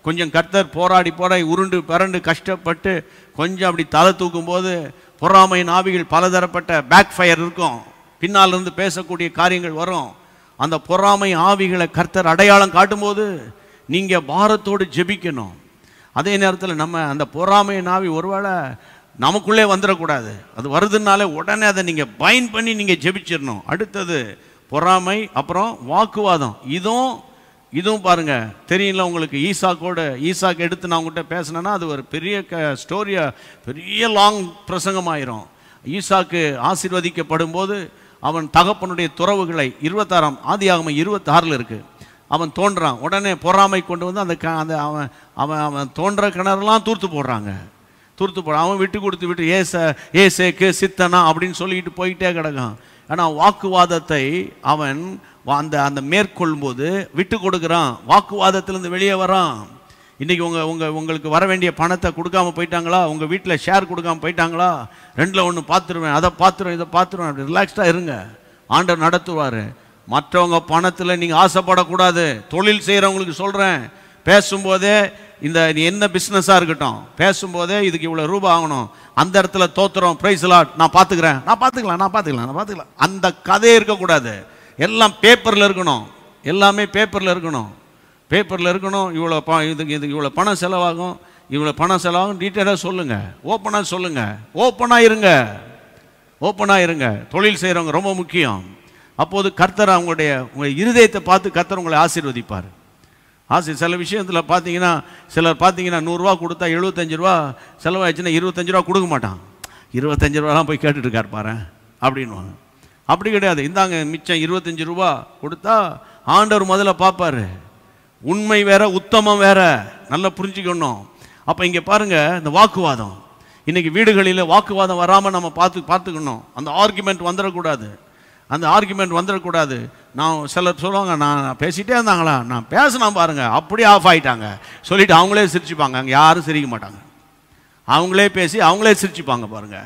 கொஞ்சம் கர்த்தர் போராடி உருண்டு பரண்டு கஷ்டப்பட்டு கொஞ்சம் அப்படி தலை தூக்கும்போது பொறாமை நாவிகள் பலதரப்பட்ட பேக் ஃபயர் இருக்கும், பின்னால் இருந்து பேசக்கூடிய காரியங்கள் வரும். அந்த பொறாமை ஆவிகளை கர்த்தர் அடையாளம் காட்டும்போது நீங்கள் பாரத்தோடு ஜெபிக்கணும். அதே நேரத்தில் நம்ம அந்த பொறாமை நாவி ஒருவேளை நமக்குள்ளே வந்துடக்கூடாது. அது வருதுனாலே உடனே அதை நீங்கள் பைண்ட் பண்ணி நீங்கள் ஜெபிச்சிடணும். அடுத்தது பொறாமை, அப்புறம் வாக்குவாதம். இதுவும் பாருங்க, தெரியல உங்களுக்கு. ஈசாக்கு எடுத்து நான் உங்கள்கிட்ட பேசினேன்னா அது ஒரு பெரிய ஸ்டோரியா, பெரிய லாங் பிரசங்கமாயிரும். ஈசாக்கு ஆசீர்வதிக்கப்படும் போது அவன் தகப்பனுடைய துறவுகளை 26 ஆதியாகமம் 26 இருக்கு, அவன் தோன்றான். உடனே பொறாமை கொண்டு வந்து அந்த அவன் தோன்ற கிணறுலாம் தூர்த்து போடுறாங்க. அவன் விட்டு கொடுத்து ஏசேக்கு சித்தனா அப்படின்னு சொல்லிட்டு போயிட்டே கிடக்கான். ஆனால் வாக்குவாதத்தை அவன் அந்த மேற்கொள்ளும்போது விட்டு கொடுக்குறான், வாக்குவாதத்திலேருந்து வெளியே வரான். இன்றைக்கி உங்களுக்கு வர வேண்டிய பணத்தை கொடுக்காம போயிட்டாங்களா, உங்கள் வீட்டில் ஷேர் கொடுக்காம போயிட்டாங்களா, 2ல் 1 பார்த்துருவேன், அதை பார்த்துருவேன், இதை பார்த்துருவேன், அப்படி ரிலாக்ஸ்டாக இருங்க, ஆண்டவர் நடத்துவார். மற்றவங்க பணத்தில் நீங்கள் ஆசைப்படக்கூடாது. தொழில் செய்கிறவங்களுக்கு சொல்கிறேன், பேசும்போதே நீ என்ன பிஸ்னஸாக இருக்கட்டும், பேசும்போதே இதுக்கு இவ்வளோ ரூபா ஆகணும், அந்த இடத்துல தோத்துறோம், ப்ரைஸ் லாட், நான் பார்த்துக்கலாம், அந்த கதையே இருக்கக்கூடாது. எல்லாம் பேப்பரில் இருக்கணும், எல்லாமே பேப்பரில் இருக்கணும். இதுக்கு இவ்வளோ பணம் செலவாகும், டீட்டெயிலாக சொல்லுங்கள், ஓப்பனாக இருங்க. தொழில் செய்கிறவங்க ரொம்ப முக்கியம். அப்போது கர்த்தர் உங்கள் இருதயத்தை பார்த்து கர்த்தர் உங்களை ஆசீர்வதிப்பார். சில விஷயத்தில் பார்த்தீங்கன்னா, சிலர் பார்த்தீங்கன்னா 100 ரூபா கொடுத்தா 75 ரூபா செலவாயிடுச்சுன்னா 25 ரூபா கொடுக்க மாட்டான். 25 ரூபாலாம் போய் கேட்டுட்டு இருக்கார் பாரு அப்படின்வாங்க. அப்படி கிடையாது. இந்தாங்க மிச்சம் 25 ரூபா கொடுத்தா ஆண்டவர் முதல்ல பார்ப்பாரு. உண்மை வேற, உத்தமம் வேற, நல்லா புரிஞ்சுக்கணும். அப்போ இங்கே பாருங்க, இந்த வாக்குவாதம், இன்னைக்கு வீடுகளில் வாக்குவாதம் வராமல் நம்ம பார்த்துக்கணும். அந்த ஆர்குமெண்ட் வந்துடக்கூடாது. நான் சிலர் சொல்லுவாங்க, நான் பேசிகிட்டே இருந்தாங்களா, நான் பேசினா பாருங்க அப்படியே ஆஃப் ஆகிட்டாங்க சொல்லிட்டு அவங்களே சிரிச்சுப்பாங்க. அங்கே யாரும் சிரிக்க மாட்டாங்க, அவங்களே பேசி அவங்களே சிரிச்சுப்பாங்க. பாருங்க,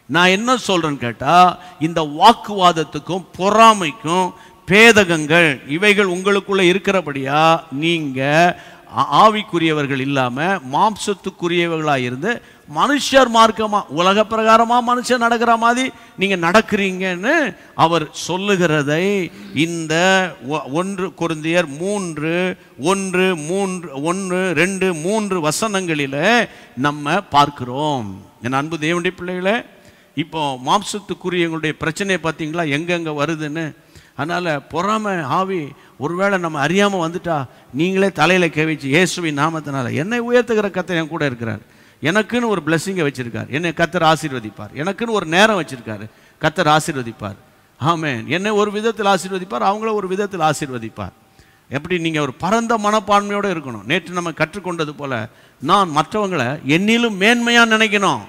நான் என்ன சொல்கிறேன்னு கேட்டால், இந்த வாக்குவாதத்துக்கும் பொறாமைக்கும் பேதகங்கள் இவைகள் உங்களுக்குள்ளே இருக்கிறபடியா நீங்கள் ஆவிக்குரியவர்கள் இல்லாமல் மாம்சத்துக்குரியவர்களாக இருந்து மனுஷர் மார்க்கமாக உலக பிரகாரமாக மனுஷர் நடக்கிற மாதிரி நீங்கள் நடக்கிறீங்கன்னு அவர் சொல்லுகிறதை இந்த 1 கொரிந்தியர் 3:1-3 வசனங்களில் நம்ம பார்க்கிறோம். என் அன்பு தேவனுடைய பிள்ளைகளே, இப்போ மாம்சத்துக்குரியவங்களுடைய பிரச்சனையை பார்த்தீங்களா எங்கெங்கே வருதுன்னு. அதனால் பொறாமை ஆவி ஒருவேளை நம்ம அறியாமல் வந்துட்டா நீங்களே தலையில் கவிச்சு இயேசுவின் நாமத்தினால என்னை உயர்த்துகிற கர்த்தர் என் கூட இருக்கிறார், எனக்குன்னு ஒரு பிளெஸிங்கை வச்சிருக்கார், என்னை கர்த்தர் ஆசீர்வதிப்பார், எனக்குன்னு ஒரு நேரம் வச்சிருக்காரு, கர்த்தர் ஆசீர்வதிப்பார். ஆமென். என்னை ஒரு விதத்தில் ஆசீர்வதிப்பார், அவங்கள ஒரு விதத்தில் ஆசீர்வதிப்பார். எப்படி நீங்கள் ஒரு பரந்த மனப்பான்மையோடு இருக்கணும். நேற்று நம்ம கற்றுக்கொண்டது போல நான் மற்றவங்களை என்னிலும் மேன்மையாக நினைக்கணும்.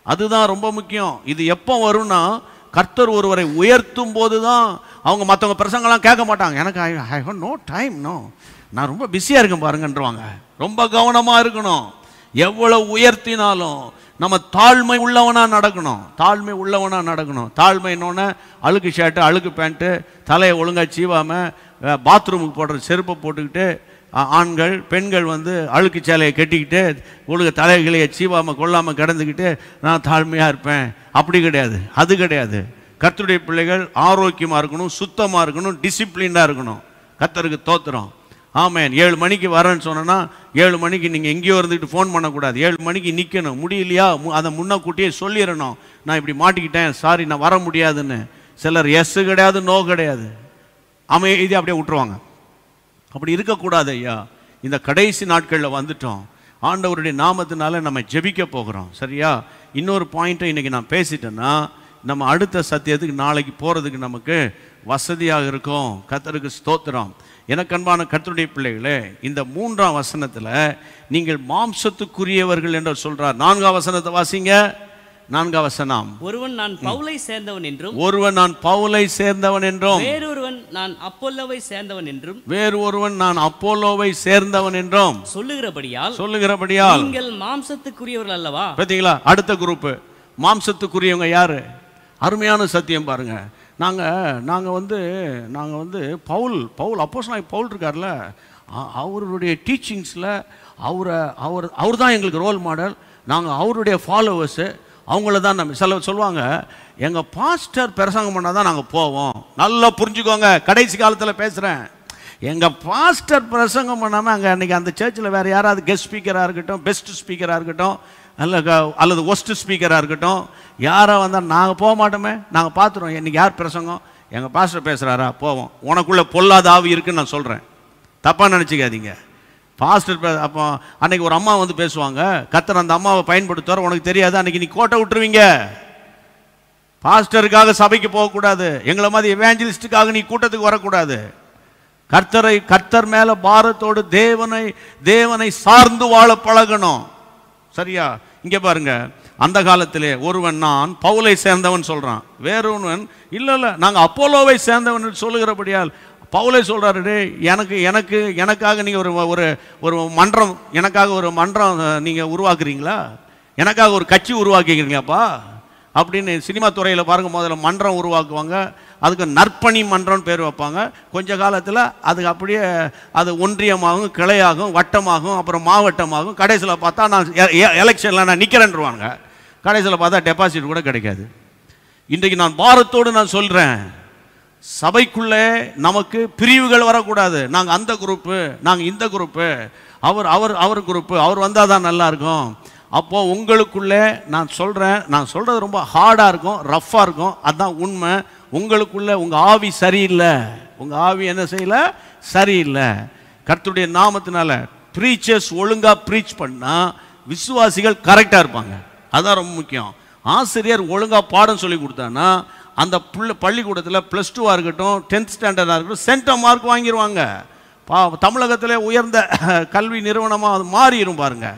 அதுதான் ரொம்ப முக்கியம். இது எப்போ வரும்னா, கர்த்தர் ஒருவரை உயர்த்தும் போது தான். அவங்க மற்றவங்க பிரசங்கெல்லாம் கேட்க மாட்டாங்க, எனக்கு ஐ ஹவ் நோ டைம், நான் ரொம்ப பிஸியாக இருக்கேன் பாருங்கன்றவாங்க. ரொம்ப கவனமாக இருக்கணும். எவ்வளவு உயர்த்தினாலும் நம்ம தாழ்மை உள்ளவனாக நடக்கணும். தாழ்மைன்னொன்னே அழுக்கு ஷர்ட்டு, அழுக்கு பேண்ட்டு, தலையை ஒழுங்காக சீவாமல் பாத்ரூமுக்கு போடுற செருப்பை போட்டுக்கிட்டு ஆண்கள் பெண்கள் அழுக்கு சேலையை கட்டிக்கிட்டு ஒழுங்கு தலைகளையை சீவாமல் கொள்ளாமல் கிடந்துக்கிட்டு நான் தாழ்மையாக இருப்பேன், அப்படி கிடையாது. அது கிடையாது. கர்த்தருடைய பிள்ளைகள் ஆரோக்கியமாக இருக்கணும், சுத்தமாக இருக்கணும், டிசிப்ளின்டாக இருக்கணும். கர்த்தருக்கு தோத்திரம். ஆமென். 7 மணிக்கு வரேன்னு சொன்னேன்னா 7 மணிக்கு நீங்கள் எங்கேயோ இருந்துக்கிட்டு ஃபோன் பண்ணக்கூடாது. 7 மணிக்கு நிற்கணும். முடியலையா அதை முன்னக்கூட்டியே சொல்லிடணும், நான் இப்படி மாட்டிக்கிட்டேன், சாரி நான் வர முடியாதுன்னு. சிலர் எஸ் கிடையாது, நோ கிடையாது, அமைதி அப்படியே விட்டுருவாங்க. அப்படி இருக்கக்கூடாது ஐயா. இந்த கடைசி நாட்களில் வந்துட்டோம். ஆண்டவருடைய நாமத்தினால நம்ம ஜெபிக்க போகிறோம். சரியா? இன்னொரு பாயிண்ட்டை இன்றைக்கி நான் பேசிட்டேன்னா நம்ம அடுத்த சத்தியத்துக்கு நாளைக்கு போகிறதுக்கு நமக்கு வசதியாக இருக்கும். கர்த்தருக்கு ஸ்தோத்திரம். எனக்கு அன்பான கர்த்தருடைய பிள்ளைகளே, இந்த 3ஆம் வசனத்தில் நீங்கள் மாம்சத்துக்குரியவர்கள் என்று சொல்கிறார். 4ஆம் வசனத்தை வாசிங்க. 4ஆம் வசனம், ஒருவன் நான் பவுலை சேர்ந்தவன் என்றும் வேறு ஒருவன் நான் அப்போலோவை சேர்ந்தவன் என்றும் சொல்லுகிறபடியால் நீங்கள் மாம்சத்துக்குரியவர்கள் அல்லவா. பார்த்தீங்களா? அடுத்த குரூப் மாம்சத்துக்குரியவங்க யாரு? அருமையான சத்தியம் பாருங்க. நாங்கள் வந்து பவுல் அப்போஸ்தலனாகிய பவுல் இருக்கார்ல, அவருடைய டீச்சிங்ஸில் அவர் தான் எங்களுக்கு ரோல் மாடல். நாங்கள் அவருடைய ஃபாலோவர்ஸு. அவங்கள தான் நம்ம சில சொல்லுவாங்க, எங்கள் பாஸ்டர் பிரசங்கம் பண்ணால் தான் நாங்கள் போவோம். நல்லா புரிஞ்சுக்கோங்க, கடைசி காலத்தில் பேசுகிறேன். எங்கள் பாஸ்டர் பிரசங்கம் பண்ணாமல் அங்கே அன்றைக்கி அந்த சர்ச்சில் வேறு யாராவது கெஸ்ட் ஸ்பீக்கராக இருக்கட்டும், பெஸ்ட் ஸ்பீக்கராக இருக்கட்டும், அல்லது ஒஸ்ட் ஸ்பீக்கராக இருக்கட்டும், யாராக வந்தால் நாங்கள் போக மாட்டோமே. நாங்கள் பார்த்துருவோம், இன்றைக்கி யார் பிரசங்கம், எங்கள் பாஸ்டர் பேசுகிறாரா, போவோம். உனக்குள்ளே பொல்லாத ஆவி இருக்குன்னு நான் சொல்கிறேன், தப்பாக நினச்சிக்காதீங்க. பாஸ்டர் அப்போ அன்றைக்கி ஒரு அம்மா வந்து பேசுவாங்க, கர்த்தர் அந்த அம்மாவை பயன்படுத்துவார், உனக்கு தெரியாது. அன்றைக்கி நீ கோட்டை விட்டுருவீங்க. பாஸ்டருக்காக சபைக்கு போகக்கூடாது, எங்களை மாதிரி எவாஞ்சலிஸ்டுக்காக நீ கூட்டத்துக்கு வரக்கூடாது. கர்த்தர் மேல பாரத்தோடு தேவனை சார்ந்து வாழ பழகணும். சரியா? இங்க பாருங்க, அந்த காலத்திலே ஒருவன் நான் பவுலை சேர்ந்தவன் சொல்றான், வேறொருவன் இல்ல நாங்க அப்போலோவை சேர்ந்தவன் சொல்லுகிறபடியால் பவுலை சொல்றாரு, எனக்காக நீங்க ஒரு மன்றம், எனக்காக ஒரு மன்றம் நீங்க உருவாக்குறீங்களா, எனக்காக ஒரு கட்சி உருவாக்கிக்கிறீங்களாப்பா அப்படின்னு. சினிமா துறையில் பாருங்க, முதல்ல மன்றம் உருவாக்குவாங்க, அதுக்கு நற்பணி மன்றம்னு பேர் வைப்பாங்க. கொஞ்ச காலத்தில் அதுக்கு அப்படியே அது ஒன்றியமாகும், கிளையாகும், வட்டமாகும், அப்புறம் மாவட்டமாகும். கடைசியில் பார்த்தா நான் எலெக்ஷனில் நான் நிற்கிறேன்ருவாங்க. கடைசியில் பார்த்தா டெபாசிட் கூட கிடைக்காது. இன்றைக்கு நான் பாரத்தோடு நான் சொல்கிறேன், சபைக்குள்ளே நமக்கு பிரிவுகள் வரக்கூடாது. நாங்கள் அந்த குரூப்பு, நாங்கள் இந்த குரூப்பு, அவர் குரூப்பு, அவர் வந்தால் தான் நல்லா இருக்கும். அப்போது உங்களுக்குள்ளே நான் சொல்கிறது ரொம்ப ஹார்டாக இருக்கும், ரஃப்பாக இருக்கும், அதுதான் உண்மை. உங்களுக்குள்ளே உங்கள் ஆவி சரியில்லை. உங்கள் ஆவி என்ன செய்யலை? சரியில்லை. கர்த்தருடைய நாமத்தினால ப்ரீச்சர்ஸ் ஒழுங்காக ப்ரீச் பண்ணால் விசுவாசிகள் கரெக்டாக இருப்பாங்க. அதுதான் ரொம்ப முக்கியம். ஆசிரியர் ஒழுங்காக பாடம் சொல்லி கொடுத்தான்னா அந்த பள்ளிக்கூடத்தில் +2 இருக்கட்டும், 10th ஸ்டாண்டர்டாக இருக்கட்டும், சென்டம் மார்க் வாங்கிடுவாங்க. தமிழகத்திலே உயர்ந்த கல்வி நிறுவனமாக அது மாறிடும் பாருங்க.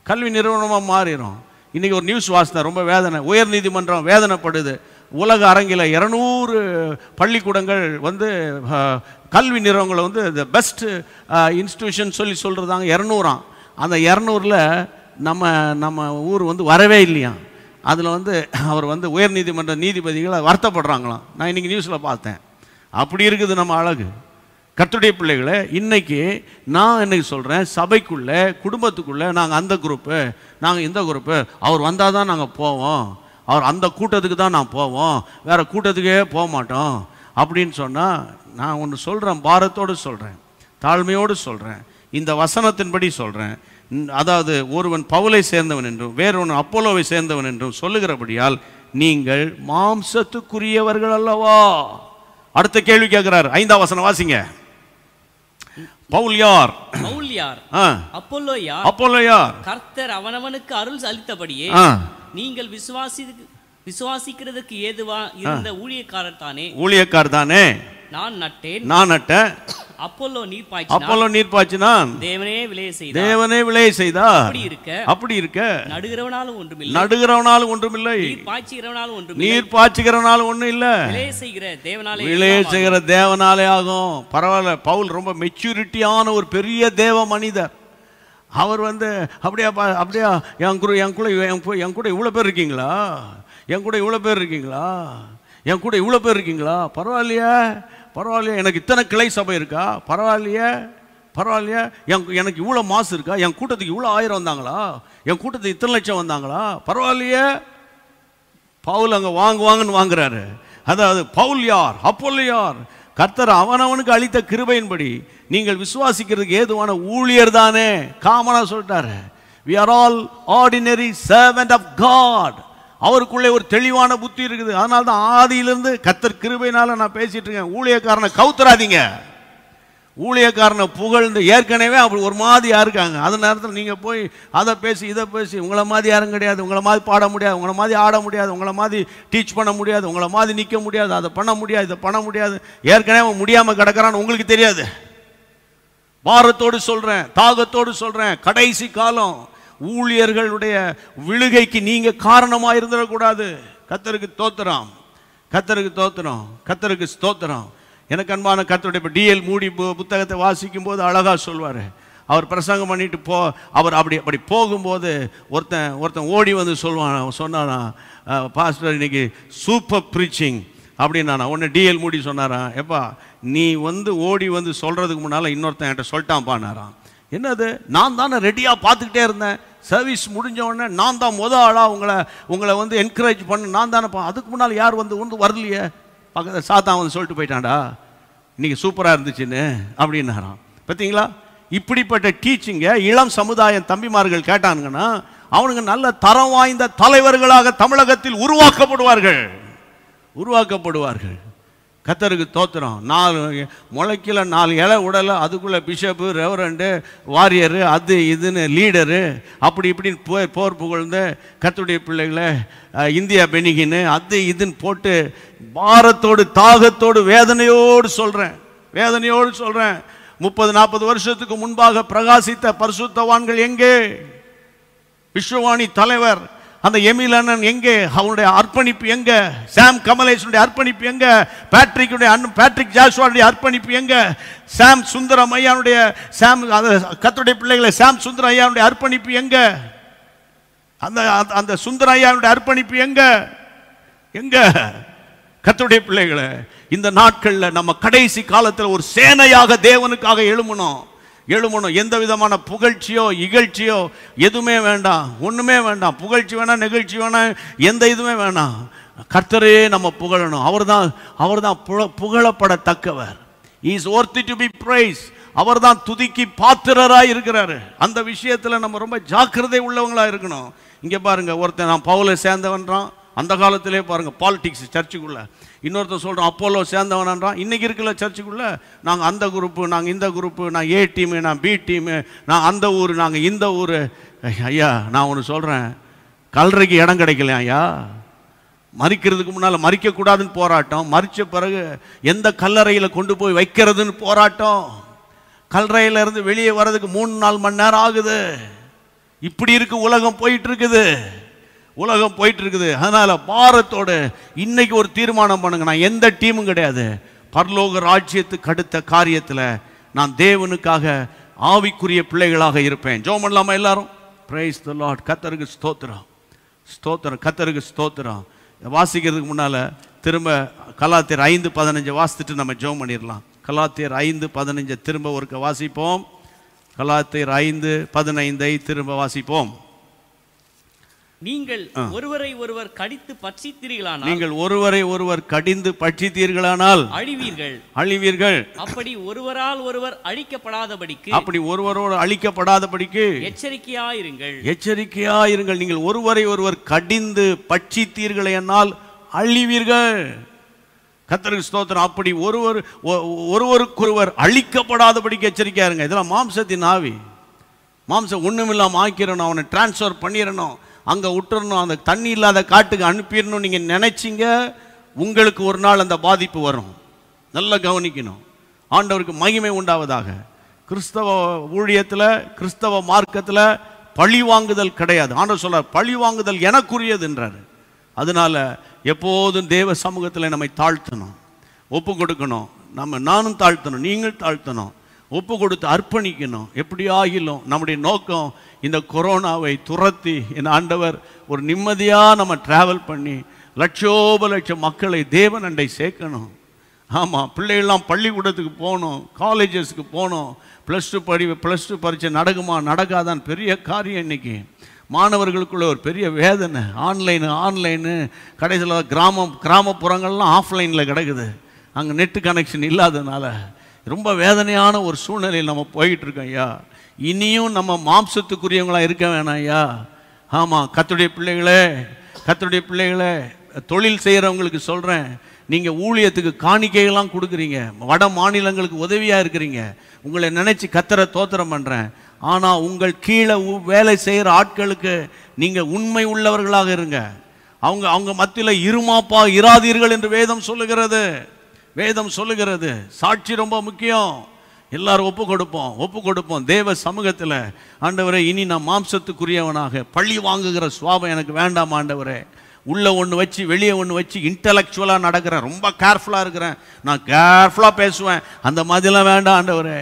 கல்வி நிறுவனமாக மாறிடும். இன்றைக்கி ஒரு நியூஸ் வாசித்தேன், ரொம்ப வேதனை. உயர் நீதிமன்றம் வேதனைப்படுது. உலக அரங்கில் 200 பள்ளிக்கூடங்கள் வந்து கல்வி நிறுவனங்களை வந்து த பெஸ்ட் இன்ஸ்டிடியூஷன் சொல்கிறதாங்க. 200ஆம். அந்த 200ல் நம்ம ஊர் வந்து வரவே இல்லையா. அதில் வந்து அவர் வந்து உயர் நீதிமன்ற நீதிபதிகளை வருத்தப்படுறாங்களாம். நான் இன்றைக்கி நியூஸில் பார்த்தேன். அப்படி இருக்குது நம்ம அழகு. கர்த்தருடைய பிள்ளைகளை, இன்னைக்கு நான் என்னைக்கு சொல்கிறேன், சபைக்குள்ளே குடும்பத்துக்குள்ளே நாங்கள் அந்த குரூப்பு, நாங்கள் இந்த குரூப்பு, அவர் வந்தால் தான் நாங்கள் போவோம், அவர் அந்த கூட்டத்துக்கு தான் நான் போவோம், வேறு கூட்டத்துக்கே போக மாட்டோம் அப்படின்னு சொன்னால், நான் ஒன்று சொல்கிறேன், பாரத்தோடு சொல்கிறேன், தாழ்மையோடு சொல்கிறேன், இந்த வசனத்தின்படி சொல்கிறேன். அதாவது ஒருவன் பவுலை சேர்ந்தவன் என்றும் வேறொன்று அப்போலோவை சேர்ந்தவன் என்றும் சொல்லுகிறபடியால் நீங்கள் மாம்சத்துக்குரியவர்கள் அல்லவா. அடுத்த கேள்வி கேட்கிறார். 5ஆம் வசனம் வாசிங்க. பவுல் யார்? அப்போலோ யார்? கர்த்தர் அவனவனுக்கு அருள் அளித்தபடியே நீங்கள் விசுவாசிக்கிறதுக்கு ஏதுவா இருந்த ஊழியக்காரர் தானே. நான் நட்டேன், அப்போலோ நீர் பாய்ச்சினான், தேவனே விளைய செய்தார். அப்படி இருக்க நடுகிறவனாலும் ஒன்றுமில்லை, நீர் பாய்ச்சுகிறவனாலும் ஒன்றும் இல்லை, விளைய செய்கிற தேவனாலே ஆகும். பரவாயில்ல, பவுல் ரொம்ப மெச்சூரிட்டியான ஒரு பெரிய தேவ மனிதர். அவர் வந்து அப்படியா என் கூட இவ்வளோ பேர் இருக்கீங்களா, என் கூட இவ்வளோ பேர் இருக்கீங்களா, பரவாயில்லையா, எனக்கு இத்தனை கிளை சபை இருக்கா, பரவாயில்லையா, எனக்கு இவ்வளோ மாசு இருக்கா, என் கூட்டத்துக்கு இவ்வளோ 1000 வந்தாங்களா, என் கூட்டத்துக்கு இத்தனை லட்சம் வந்தாங்களா, பரவாயில்லையே. பவுல் அங்கே வாங்குன்னு வாங்குறாரு. அதாவது பவுல் யார், அப்போலோ யார்? கர்த்தர் அவனவனுக்கு அளித்த கிருபையின்படி நீங்கள் விசுவாசிக்கிறதுக்கு ஏதுவான ஊழியர் தானே. காமனா சொல்லிட்டாரு, we are all ordinary servant of God. அவருக்குள்ளே ஒரு தெளிவான புத்தி இருக்குது. அதனால தான் ஆதியிலிருந்து கர்த்தர் கிருபையினால நான் பேசிட்டு இருக்கேன். ஊழியக்காரனை கவுத்துறாதீங்க, ஊழியக்காரனை புகழ்ந்து. ஏற்கனவே அப்படி ஒரு மாதிரியா இருக்காங்க. அந்த நேரத்தில் நீங்கள் போய் அதை பேசி இதை பேசி, உங்களை மாதிரி யாரும் கிடையாது, உங்களை மாதிரி பாட முடியாது, உங்களை மாதிரி ஆட முடியாது, உங்களை மாதிரி டீச் பண்ண முடியாது, உங்களை மாதிரி நிற்க முடியாது, அதை பண்ண முடியாது, இதை பண்ண முடியாது. ஏற்கனவே முடியாமல் கிடக்கிறான்னு உங்களுக்கு தெரியாது. பாரத்தோடு சொல்கிறேன், தாகத்தோடு சொல்கிறேன், கடைசி காலம் ஊழியர்களுடைய விழுகைக்கு நீங்க காரணமா இருந்துடக்கூடாது. கர்த்தருக்கு தோத்திரம், கர்த்தருக்கு ஸ்தோத்திரம். எனக்கு அன்பான கர்த்தருடைய டிஎல் மூடி புத்தகத்தை வாசிக்கும் போது அழகா சொல்வாரு, அவர் பிரசங்கம் பண்ணிட்டு அவர் அப்படி போகும்போது ஒருத்தன் ஓடி வந்து சொன்னானா, பாஸ்டர் இன்னைக்கு சூப்பர் ப்ரீச்சிங் அப்படின்னா. உடனே டிஎல் மூடி சொன்னாராம், எப்பா நீ வந்து ஓடி வந்து சொல்கிறதுக்கு முன்னால் இன்னொருத்தன் என்கிட்ட சொல்லிட்டான்ப்பானாராம். என்னது, நான் தானே ரெடியாக பார்த்துக்கிட்டே இருந்தேன், சர்வீஸ் முடிஞ்ச உடனே நான் தான் ஆளாக உங்களை வந்து என்கரேஜ் பண்ண நான் தானேப்பா, அதுக்கு முன்னால் யார் வந்து வரலையே, பக்கத்தில் சாத்தான் வந்து சொல்லிட்டு போயிட்டான்டா இன்னைக்கு சூப்பராக இருந்துச்சுன்னு அப்படின்னாராம். பார்த்தீங்களா, இப்படிப்பட்ட டீச்சிங்கை இளம் சமுதாயம் தம்பிமார்கள் கேட்டானுங்கன்னா அவனுக்கு நல்ல தரம் வாய்ந்த தலைவர்களாக தமிழகத்தில் உருவாக்கப்படுவார்கள். கர்த்தருக்கு தோத்திரம். 4 முளைக்கில 4 இலை உடலை அதுக்குள்ளே பிஷப்பு, ரெவரண்டு, வாரியரு, அது இதுன்னு லீடரு அப்படி இப்படின்னு போர் புகழ்ந்து கர்த்தருடைய பிள்ளைகளை இந்தியா பெனிகின்னு அது இதுன்னு போட்டு பாரத்தோடு தாகத்தோடு வேதனையோடு சொல்கிறேன் 30-40 வருஷத்துக்கு முன்பாக பிரகாசித்த பரிசுத்தவான்கள் எங்கே? விஸ்வவாணி தலைவர் அந்த எமில் அண்ணன் எங்கே? அவனுடைய அர்ப்பணிப்பு எங்க? சாம் கமலேஷனுடைய அர்ப்பணிப்பு எங்க? பேட்ரிக் ஜாஷுவாவுடைய அர்ப்பணிப்பு எங்க? சாம் சுந்தரம் ஐயானுடைய கர்த்தருடைய பிள்ளைகளை சாம் சுந்தரம் ஐயானுடைய அர்ப்பணிப்பு எங்க? அந்த சுந்தரம் ஐயானுடைய அர்ப்பணிப்பு எங்க? கர்த்தருடைய பிள்ளைகளை, இந்த நாட்களில் நம்ம கடைசி காலத்தில் ஒரு சேனையாக தேவனுக்காக எழுமணும். எந்த விதமான புகழ்ச்சியோ இகழ்ச்சியோ எதுவுமே வேண்டாம், ஒன்றுமே வேண்டாம். புகழ்ச்சி வேணாம், நிகழ்ச்சி வேணாம், எந்த இதுவுமே வேணாம். கர்த்தரே நம்ம புகழணும். அவர்தான் புகழப்படத்தக்கவர். He is worthy to be praised. அவர்தான் துதிக்கு பாத்திரராய் இருக்கிறாரு. அந்த விஷயத்தில் நம்ம ரொம்ப ஜாக்கிரதை உள்ளவங்களா இருக்கணும். இங்கே பாருங்க, ஒருத்தன் நான் பவுலை சேர்ந்தவன்றான், அந்த காலத்திலே பாருங்க பாலிடிக்ஸ் சர்ச்சுக்குள்ள. இன்னொருத்தர் சொல்கிறோம் அப்போலோ சேர்ந்தவனான்றான். இன்றைக்கி இருக்கல சர்ச்சுக்குள்ளே நாங்கள் அந்த குரூப்பு, நாங்கள் இந்த குரூப்பு, நான் ஏ டீமு, நான் பி டீமு, நான் அந்த ஊர், நாங்கள் இந்த ஊர். ஐயா நான் ஒன்று சொல்கிறேன், கல்லறைக்கு இடம் கிடைக்கல ஐயா. மறிக்கிறதுக்கு முன்னால் மறிக்கக்கூடாதுன்னு போராட்டம், மறித்த பிறகு எந்த கல்லறையில் கொண்டு போய் வைக்கிறதுன்னு போராட்டம். கல்லறையிலேருந்து வெளியே வர்றதுக்கு 3-4 மணி நேரம் ஆகுது. இப்படி இருக்கு உலகம் போயிட்டு இருக்குது. அதனால பாரத்தோடு இன்னைக்கு ஒரு தீர்மானம் பண்ணுங்க, நான் எந்த டீமும் கிடையாது, பரலோக ராஜ்யத்துக்கு அடுத்த காரியத்தில் நான் தேவனுக்காக ஆவிக்குரிய பிள்ளைகளாக இருப்பேன். ஜெபம் பண்ணலாமா எல்லாரும்? Praise the Lord. கர்த்தருக்கு ஸ்தோத்திரம், கர்த்தருக்கு ஸ்தோத்திரம். வாசிக்கிறதுக்கு முன்னால் திரும்ப கலாத்தியர் 5:15 வாசித்துட்டு நம்ம ஜெபம் பண்ணிடலாம். கலாத்தியர் 5:15 திரும்ப ஒருக்க வாசிப்போம். கலாத்தியர் 5:15 திரும்ப வாசிப்போம். நீங்கள் ஒருவரை ஒருவர் கடிந்து பட்சித்தீர்களானால் அழிவீர்கள். அப்படி ஒருவரால் ஒருவர் அழிக்கப்படாதபடிக்கு எச்சரிக்கையாயிருங்கள். நீங்கள் ஒருவரை ஒருவர் கடிந்து பட்சித்தீர்களானால் அழிவீர்கள். கர்த்தருக்கு ஸ்தோத்திரம். அப்படி ஒருவருக்கொருவர் அழிக்கப்படாதபடிக்கு எச்சரிக்கையா இருங்க. இதெல்லாம் மாம்சத்தின் ஆவி. மாம்சம் ஒண்ணுமில்லாம ஆக்கிரணும், அவனை டிரான்ஸ்ஃபர் பண்ணிடணும், அங்கே விட்டுறணும், அந்த தண்ணி இல்லாத காட்டுக்கு அனுப்பிடணும் நீங்கள் நினைச்சிங்க, உங்களுக்கு ஒரு நாள் அந்த பாதிப்பு வரும். நல்லா கவனிக்கணும். ஆண்டவருக்கு மகிமை உண்டாவதாக. கிறிஸ்தவ ஊழியத்தில், கிறிஸ்தவ மார்க்கத்தில் பழி வாங்குதல் கிடையாது. ஆண்டவர் சொல்றார், பழி வாங்குதல் எனக்குரியது என்றார். அதனால எப்போதும் தேவ சமூகத்தில் நம்மை தாழ்த்தணும், ஒப்பு கொடுக்கணும். நானும் தாழ்த்தணும், நீங்கள் தாழ்த்தணும், ஒப்பு கொடுத்து அர்ப்பணிக்கணும். எப்படி ஆகிலும் நம்முடைய நோக்கம் இந்த கொரோனாவை துரத்தி என் ஆண்டவர் ஒரு நிம்மதியாக நம்ம டிராவல் பண்ணி லட்சோபலட்சம் மக்களை தேவன் அண்டை சேர்க்கணும். ஆமாம், பிள்ளைகள்லாம் பள்ளிக்கூடத்துக்கு போகணும், காலேஜஸ்க்கு போகணும். +2 பரீட்சை நடக்காதான் பெரிய காரியம். இன்னைக்கு மாணவர்களுக்குள்ள ஒரு பெரிய வேதனை. ஆன்லைனு கடைசியில் கிராமப்புறங்கள்லாம் ஆஃப்லைனில் கிடக்குது. அங்கே நெட்டு கனெக்ஷன் இல்லாததுனால ரொம்ப வேதனையான ஒரு சூழ்நிலையில் நம்ம போயிட்டு இருக்கோம் ஐயா. இனியும் நம்ம மாம்சத்துக்குரியவங்களா இருக்க வேணாம் ஐயா. ஆமாம், கர்த்தருடைய பிள்ளைகளே, தொழில் செய்கிறவங்களுக்கு சொல்கிறேன், நீங்கள் ஊழியத்துக்கு காணிக்கைகள்லாம் கொடுக்குறீங்க, வட மாநிலங்களுக்கு உதவியாக இருக்கிறீங்க, உங்களை நினச்சி கர்த்தரை தோத்திரம் பண்ணுறேன். ஆனால் உங்கள் கீழே வேலை செய்கிற ஆட்களுக்கு நீங்கள் உண்மை உள்ளவர்களாக இருங்க. அவங்க மத்தியில் இருமாப்பா இராதீர்கள் என்று வேதம் சொல்லுகிறது. சாட்சி ரொம்ப முக்கியம். எல்லாரும் ஒப்பு கொடுப்போம் தேவ சமூகத்தில். ஆண்டவரே, இனி நான் மாம்சத்துக்குரியவனாக பழி வாங்குகிற சுவாபம் எனக்கு வேண்டாம் ஆண்டவரே. உள்ள ஒன்று வச்சு வெளியே ஒன்று வச்சு இன்டலெக்சுவலாக நடக்கிறேன், ரொம்ப கேர்ஃபுல்லாக இருக்கிறேன், நான் கேர்ஃபுல்லாக பேசுவேன், அந்த மாதிரிலாம் வேண்டாம் ஆண்டவரே.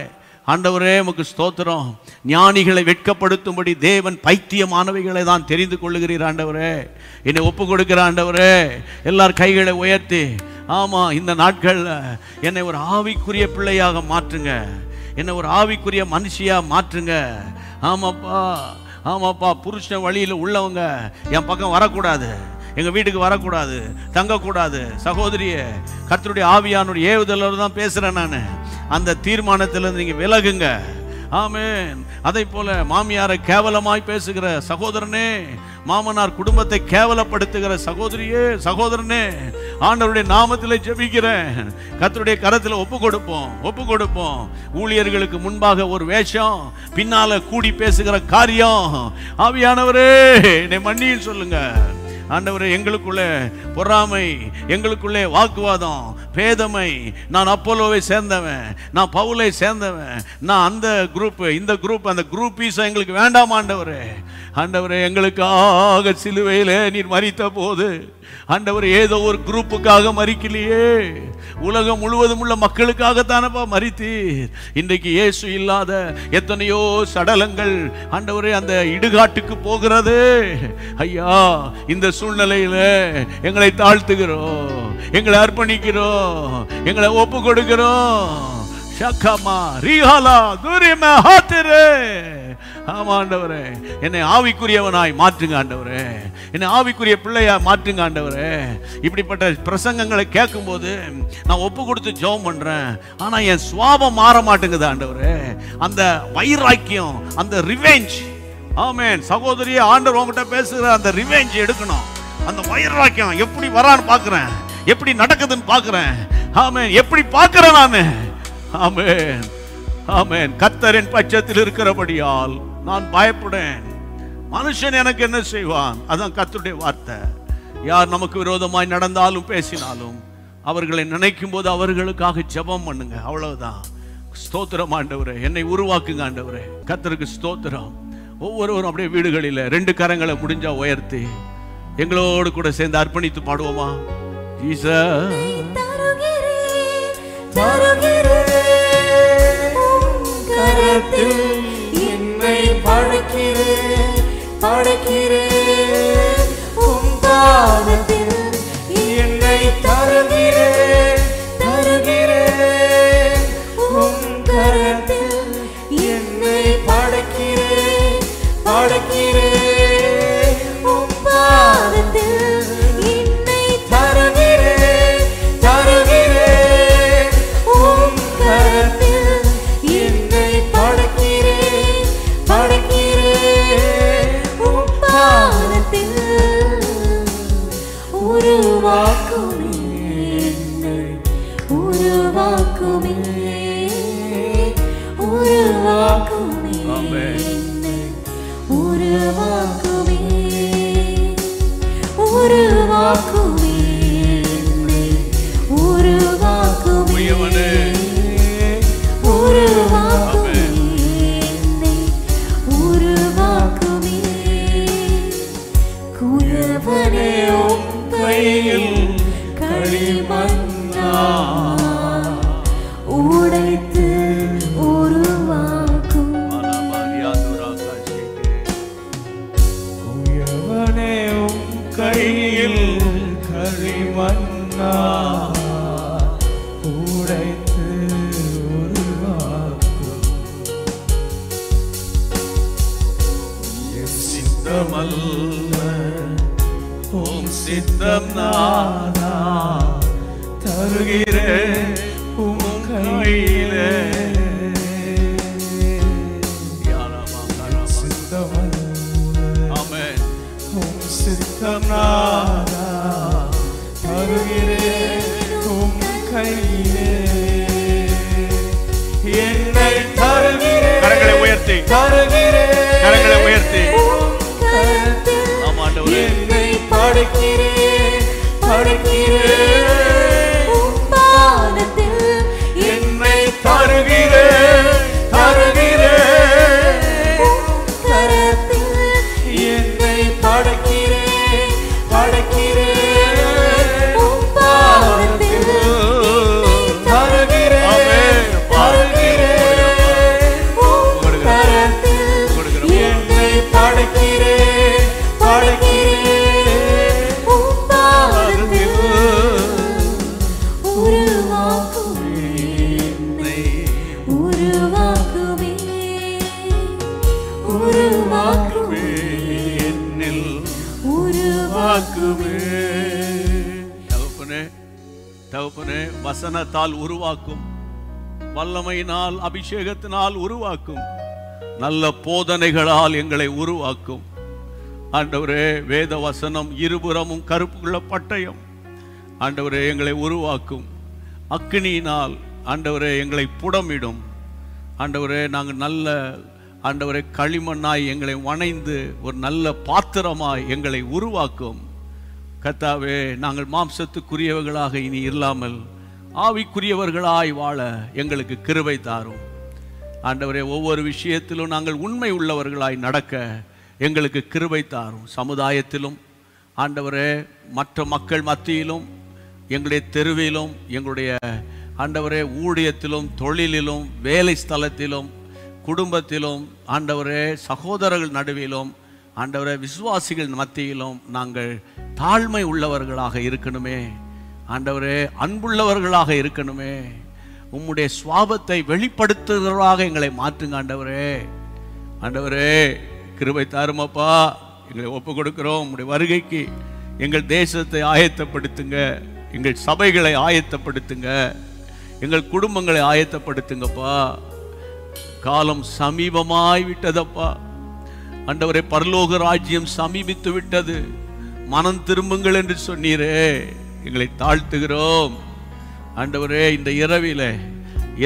ஆண்டவரே உமக்கு ஸ்தோத்திரம். ஞானிகளை வெட்கப்படுத்தும்படி தேவன் பைத்தியமானவைகளை தான் தெரிந்து கொள்ளுகிறீர் ஆண்டவரே. என்னை ஒப்பு கொடுக்கிற ஆண்டவரே, எல்லார் கைகளை உயர்த்தி, ஆமாம், இந்த நாட்களில் என்னை ஒரு ஆவிக்குரிய பிள்ளையாக மாற்றுங்க, என்னை ஒரு ஆவிக்குரிய மனுஷியாக மாற்றுங்க. ஆமாப்பா, ஆமாப்பா, புருஷன் வழியில் உள்ளவங்க என் பக்கம் வரக்கூடாது, எங்கள் வீட்டுக்கு வரக்கூடாது, தங்கக்கூடாது. சகோதரியே, கர்த்தருடைய ஆவியானுடைய ஏவுதலோடு தான் பேசுகிறேன் நான். அந்த தீர்மானத்தில் நீங்கள் விலகுங்க. ஆமென். அதை போல மாமியாரை கேவலமாய் பேசுகிற சகோதரனே, மாமனார் குடும்பத்தை கேவலப்படுத்துகிற சகோதரியே, சகோதரனே, ஆண்டவருடைய நாமத்தில் ஜெபிக்கிறேன். கர்த்தருடைய கரத்தில் ஒப்பு கொடுப்போம். ஊழியர்களுக்கு முன்பாக ஒரு வேஷம், பின்னால கூடி பேசுகிற காரியம். ஆவியானவரே, என்னை மன்னியும் சொல்லுங்க ஆண்டவரே. எங்களுக்குள்ளே பொறாமை, எங்களுக்குள்ளே வாக்குவாதம், பேதமை, நான் அப்போலோவை சேர்ந்தவன், நான் பவுலை சேர்ந்தவன், நான் அந்த குரூப், இந்த குரூப், அந்த குரூப்பீஸ் எங்களுக்கு வேண்டாம் ஆண்டவரே. ஆண்டவரே, எங்களுக்காக சிலுவையிலே நீர் மரித்த போது ஆண்டவரே, ஏதோ ஒரு குரூப்புக்காக மரிக்கலையே, உலகம் முழுவதும் உள்ள மக்களுக்காகத்தானப்பா மரித்தீர். இன்றைக்கு இயேசு இல்லாத எத்தனையோ சடலங்கள் ஆண்டவரே அந்த இடுகாட்டுக்கு போகிறது. ஐயா, இந்த சூழ்நிலையில எங்களை தாழ்த்துகிறோம், எங்களை அர்ப்பணிக்கிறோம், எங்களை ஒப்பு கொடுக்கிறோம். ஷக்கமா ரீஹாலா துரிமே ஹாத்திரே. ஆமா ஆண்டவரே, என்னை ஆவிக்குரியவனாய் மாற்றுங்க ஆண்டவரே, என்னை ஆவிக்குரிய பிள்ளையா மாற்றுங்க ஆண்டவரே. இப்படிப்பட்ட பிரசங்கங்களை கேட்கும்போது நான் ஒப்பு கொடுத்து ஜெபம் பண்றேன், ஆனா என் சுவாபம் மாற மாட்டேங்குது ஆண்டவரே. அந்த வைராக்கியம், அந்த ரிவெஞ்ச், ஆமென். சகோதரியே, ஆண்டவர் உங்ககிட்ட பேசுகிற அந்த ரிவெஞ்ச் எடுக்கணும். அந்த வைராக்கியம் எப்படி வரான்னு பார்க்கிறேன், எப்படி நடக்குதுன்னு பார்க்கிறேன். ஆமென். எப்படி பார்க்கிறேன் நான். ஆமென், ஆமென். கர்த்தரின் பட்சத்தில் இருக்கிறபடியால் நான் பயப்படேன். மனுஷன் எனக்கு என்ன செய்வான்? அதான் கர்த்தருடைய வார்த்தை. யார் நமக்கு விரோதமாய் நடந்தாலும் பேசினாலும் அவர்களை நினைக்கும் போது அவர்களுக்காக ஜெபம் பண்ணுங்க, அவ்வளவுதான். ஸ்தோத்திரம் ஆண்டவரே, என்னை உருவாக்குங்க ஆண்டவரே. கர்த்தருக்கு ஸ்தோத்திரம். ஒவ்வொருவரும் அப்படியே வீடுகளில் 2 கரங்களை முடிஞ்சா உயர்த்தி எங்களோடு கூட சேர்ந்து அர்ப்பணித்து பாடுவோமா? என்னை படைக்கிறேன், படைக்கிறேன் உம் பாதத்தில் என்னை தருகிறேன், தருகிறேன் உம் கரத்தில் என்னை படைக்கிறேன், படைக்கிறேன் உம் பாதத்தில் என்னை தருகிறேன், தருகிறேன் உம் கரத்தில் என்னை படைக்கிறேன், படைக்கிறேன் உம் பாதத்தில் உருவாக்குமே, என்னை உருவாக்குமே, உருவாக்குமே, என்னை உருவாக்குமே, உருவாக்குமே, என்னை உருவாக்குமே, உருவாக்குமே, என்னை உருவாக்குமே. குயவனே, உம் கையில் களிமண்ணா உடைத்து உருவாக்கும். குயவனே, உம் கையில் களிமண்ணா உடைத்து உருவாக்கும். என் சித்தமல்ல உம் சித்தம் நானா தருகிறேன் உம் கையிலே. ஆமென். உம் சித்தம் நானா தருகிறேன் உம் கையிலே. என்னை தருகிறேன், கரங்களை உயர்த்தி, தருகிறேன், கரங்களை உயர்த்தி. உம் கரத்தில் ஆமா ஆண்டவரே. என்னை படைக்கிறேன், படைக்கிறேன் உம் பாதத்தில் என்னை தருகிறேன், தருகிறேன் உம் கரத்தில் என்னை படைக்கிறேன், படைக்கிறேன் உம் பாதத்தில் என்னை தருகிறேன், தருகிறேன் தகப்பனே, தகப்பனே, வசனத்தால் உருவாக்கும், வல்லமையினால் அபிஷேகத்தினால் உருவாக்கும், நல்ல போதனைகளால் எங்களை உருவாக்கும். ஆண்டவரே, வேத வசனம் இருபுறமும் கருப்புள்ள பட்டயம். ஆண்டவரே, எங்களை உருவாக்கும். அக்கினியினால் ஆண்டவரே எங்களை புடமிடும். ஆண்டவரே, நாங்கள் நல்ல ஆண்டவரே களிமண்ணாய் எங்களை வணைந்து ஒரு நல்ல பாத்திரமாய் எங்களை உருவாக்கும். கர்த்தாவே, நாங்கள் மாம்சத்துக்குரியவர்களாக இனி இல்லாமல் ஆவிக்குரியவர்களாய் வாழ எங்களுக்கு கிருபை தாரும். ஆண்டவரே, ஒவ்வொரு விஷயத்திலும் நாங்கள் உண்மை உள்ளவர்களாய் நடக்க எங்களுக்கு கிருபை தாரும். சமுதாயத்திலும் ஆண்டவரே, மற்ற மக்கள் மத்தியிலும், எங்களுடைய தெருவிலும், எங்களுடைய ஆண்டவரே ஊழியத்திலும், தொழிலிலும், வேலை ஸ்தலத்திலும், குடும்பத்திலும், ஆண்டவரே சகோதரர்கள் நடுவிலும், ஆண்டவரே விசுவாசிகள் மத்தியிலும் நாங்கள் தாழ்மை உள்ளவர்களாக இருக்கணுமே. ஆண்டவரே, அன்புள்ளவர்களாக இருக்கணுமே. உம்முடைய சுவாபத்தை வெளிப்படுத்துகிறவராக எங்களை மாற்றுங்க. ஆண்டவரே, ஆண்டவரே கிருபை தாருமப்பா. எங்களை ஒப்பு கொடுக்கிறோம். உம்முடைய வருகைக்கு எங்கள் தேசத்தை ஆயத்தப்படுத்துங்க, எங்கள் சபைகளை ஆயத்தப்படுத்துங்க, எங்கள் குடும்பங்களை ஆயத்தப்படுத்துங்கப்பா. காலம் சமீபமாய் விட்டதப்பா. ஆண்டவரே, பரலோக ராஜ்யம் சமீபித்து விட்டது. மனம் திரும்புங்கள் என்று சொன்னீரே. எங்களை தாழ்த்துகிறோம். ஆண்டவரே, இந்த இரவிலே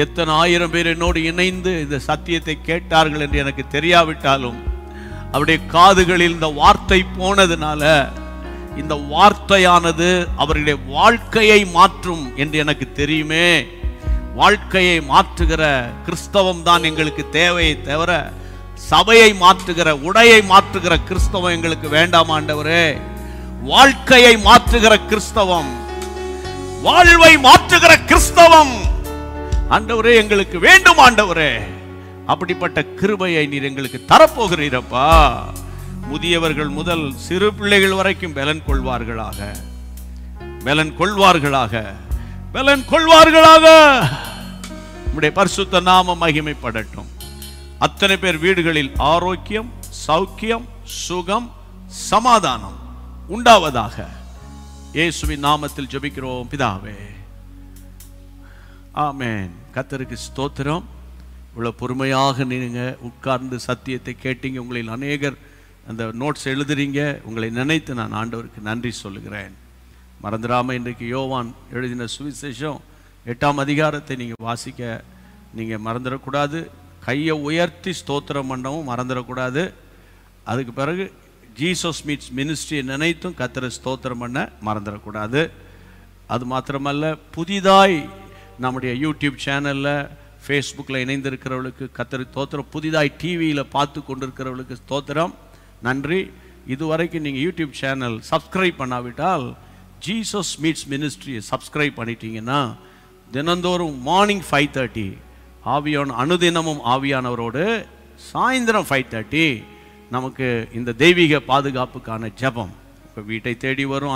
எத்தனை ஆயிரம் பேர் என்னோடு இணைந்து இந்த சத்தியத்தை கேட்டார்கள் என்று எனக்கு தெரியாவிட்டாலும், அவருடைய காதுகளில் இந்த வார்த்தை போனதுனால இந்த வார்த்தையானது அவர்களுடைய வாழ்க்கையை மாற்றும் என்று எனக்கு தெரியுமே. வாழ்க்கையை மாற்றுகிற கிறிஸ்தவம் தான் எங்களுக்கு தேவையை தவிர சபையை மாற்றுகிற, உடையை மாற்றுகிற கிறிஸ்தவம் எங்களுக்கு வேண்டாம். ஆண்டவரே, வாழ்க்கையை மாற்றுகிற கிறிஸ்தவம், வாழ்வை மாற்றுகிற கிறிஸ்தவம் ஆண்டவரே எங்களுக்கு வேண்டும். ஆண்டவரே, அப்படிப்பட்ட கிருபையை நீர் எங்களுக்கு தரப்போகிறீரப்பா. முதியவர்கள் முதல் சிறு பிள்ளைகள் வரைக்கும் பலன் கொள்வார்களாக, பலன் கொள்வார்களாக, பலன் கொள்வார்களாக. உம்முடைய பரிசுத்த நாமம் மகிமைப்படட்டும். அத்தனை பேர் வீடுகளில் ஆரோக்கியம், சௌக்கியம், சுகம், சமாதானம் உண்டாவதாக. இயேசுவின் நாமத்தில் ஜெபிக்கிறோம் பிதாவே, ஆமென். கர்த்தருக்கு ஸ்தோத்திரம். இவ்வளவு பொறுமையாக நீங்க உட்கார்ந்து சத்தியத்தை கேட்டீங்க. உங்களில் அநேகர் அந்த நோட்ஸ் எழுதுறீங்க. உங்களை நினைத்து நான் ஆண்டவருக்கு நன்றி சொல்லுகிறேன். மறந்துடாம இன்றைக்கு யோவான் எழுதின சுவிசேஷம் 8ஆம் அதிகாரத்தை நீங்கள் வாசிக்க நீங்கள் மறந்துடக்கூடாது. கையை உயர்த்தி ஸ்தோத்திரம் பண்ணவும் மறந்துடக்கூடாது. அதுக்கு பிறகு ஜீசஸ் மீட்ஸ் மினிஸ்ட்ரியை நினைத்தும் கர்த்தரை ஸ்தோத்திரம் பண்ண மறந்துடக்கூடாது. அது மாத்திரமல்ல, புதிதாய் நம்முடைய யூடியூப் சேனலில், ஃபேஸ்புக்கில் இணைந்திருக்கிறவர்களுக்கு கர்த்தரை ஸ்தோத்திரம். புதிதாய் டிவியில் பார்த்து கொண்டிருக்கிறவர்களுக்கு ஸ்தோத்திரம், நன்றி. இதுவரைக்கும் நீங்கள் யூடியூப் சேனல் சப்ஸ்கிரைப் பண்ணாவிட்டால் ஜீசஸ் மீட்ஸ் மினிஸ்ட்ரியை சப்ஸ்கிரைப் பண்ணிட்டீங்கன்னா தினந்தோறும் மார்னிங் 5:30 ஆவியான அனுதினமும் ஆவியானவரோடு, சாயந்தரம் 5:30 நமக்கு இந்த தெய்வீக பாதுகாப்புக்கான ஜெபம் இப்போ வீட்டை தேடி வரும்.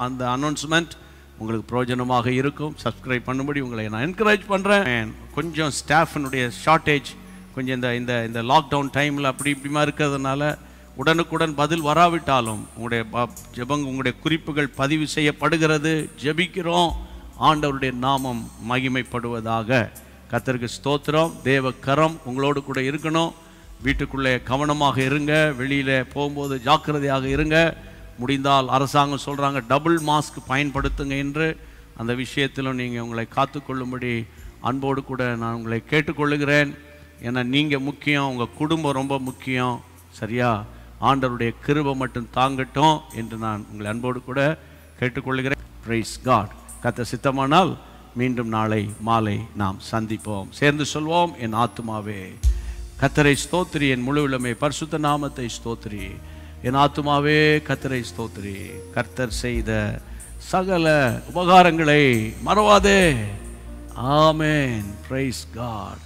அந்த அனௌன்ஸ்மெண்ட் உங்களுக்கு பிரயோஜனமாக இருக்கும். சப்ஸ்கிரைப் பண்ணும்படி உங்களை நான் என்கரேஜ் பண்ணுறேன். கொஞ்சம் ஸ்டாஃபினுடைய ஷார்ட்டேஜ், கொஞ்சம் இந்த இந்த லாக்டவுன் டைமில் அப்படி இப்படிமா இருக்கிறதுனால உடனுக்குடன் பதில் வராவிட்டாலும் உங்களுடைய ஜெபம், உங்களுடைய குறிப்புகள் பதிவு செய்யப்படுகிறது. ஜெபிக்கிறோம். ஆண்டவருடைய நாமம் மகிமைப்படுவதாக. கர்த்தருக்கு ஸ்தோத்திரம். தேவ கரம் உங்களோடு கூட இருக்கணும். வீட்டுக்குள்ளே கவனமாக இருங்க. வெளியில் போகும்போது ஜாக்கிரதையாக இருங்க. முடிந்தால் அரசாங்கம் சொல்கிறாங்க டபுள் மாஸ்க் பயன்படுத்துங்க என்று. அந்த விஷயத்திலும் நீங்கள் உங்களை காத்துக்கொள்ளும்படி அன்போடு கூட நான் உங்களை கேட்டுக்கொள்ளுகிறேன். ஏன்னா நீங்கள் முக்கியம், உங்கள் குடும்பம் ரொம்ப முக்கியம். சரியா? ஆண்டவருடைய கிருபை மட்டும் தாங்கட்டும் என்று நான் உங்களை அன்போடு கூட கேட்டுக்கொள்கிறேன். Praise God. கர்த்தர் சித்தமானால் மீண்டும் நாளை மாலை நாம் சந்திப்போம். சேர்ந்து சொல்வோம், என் ஆத்துமாவே கர்த்தரை ஸ்தோத்திரி, என் முழு உள்ளமே பரிசுத்த நாமத்தை ஸ்தோத்திரி. என் ஆத்துமாவே கர்த்தரை ஸ்தோத்திரி. கர்த்தர் செய்த சகல உபகாரங்களை மறவாதே. ஆமென். Praise God.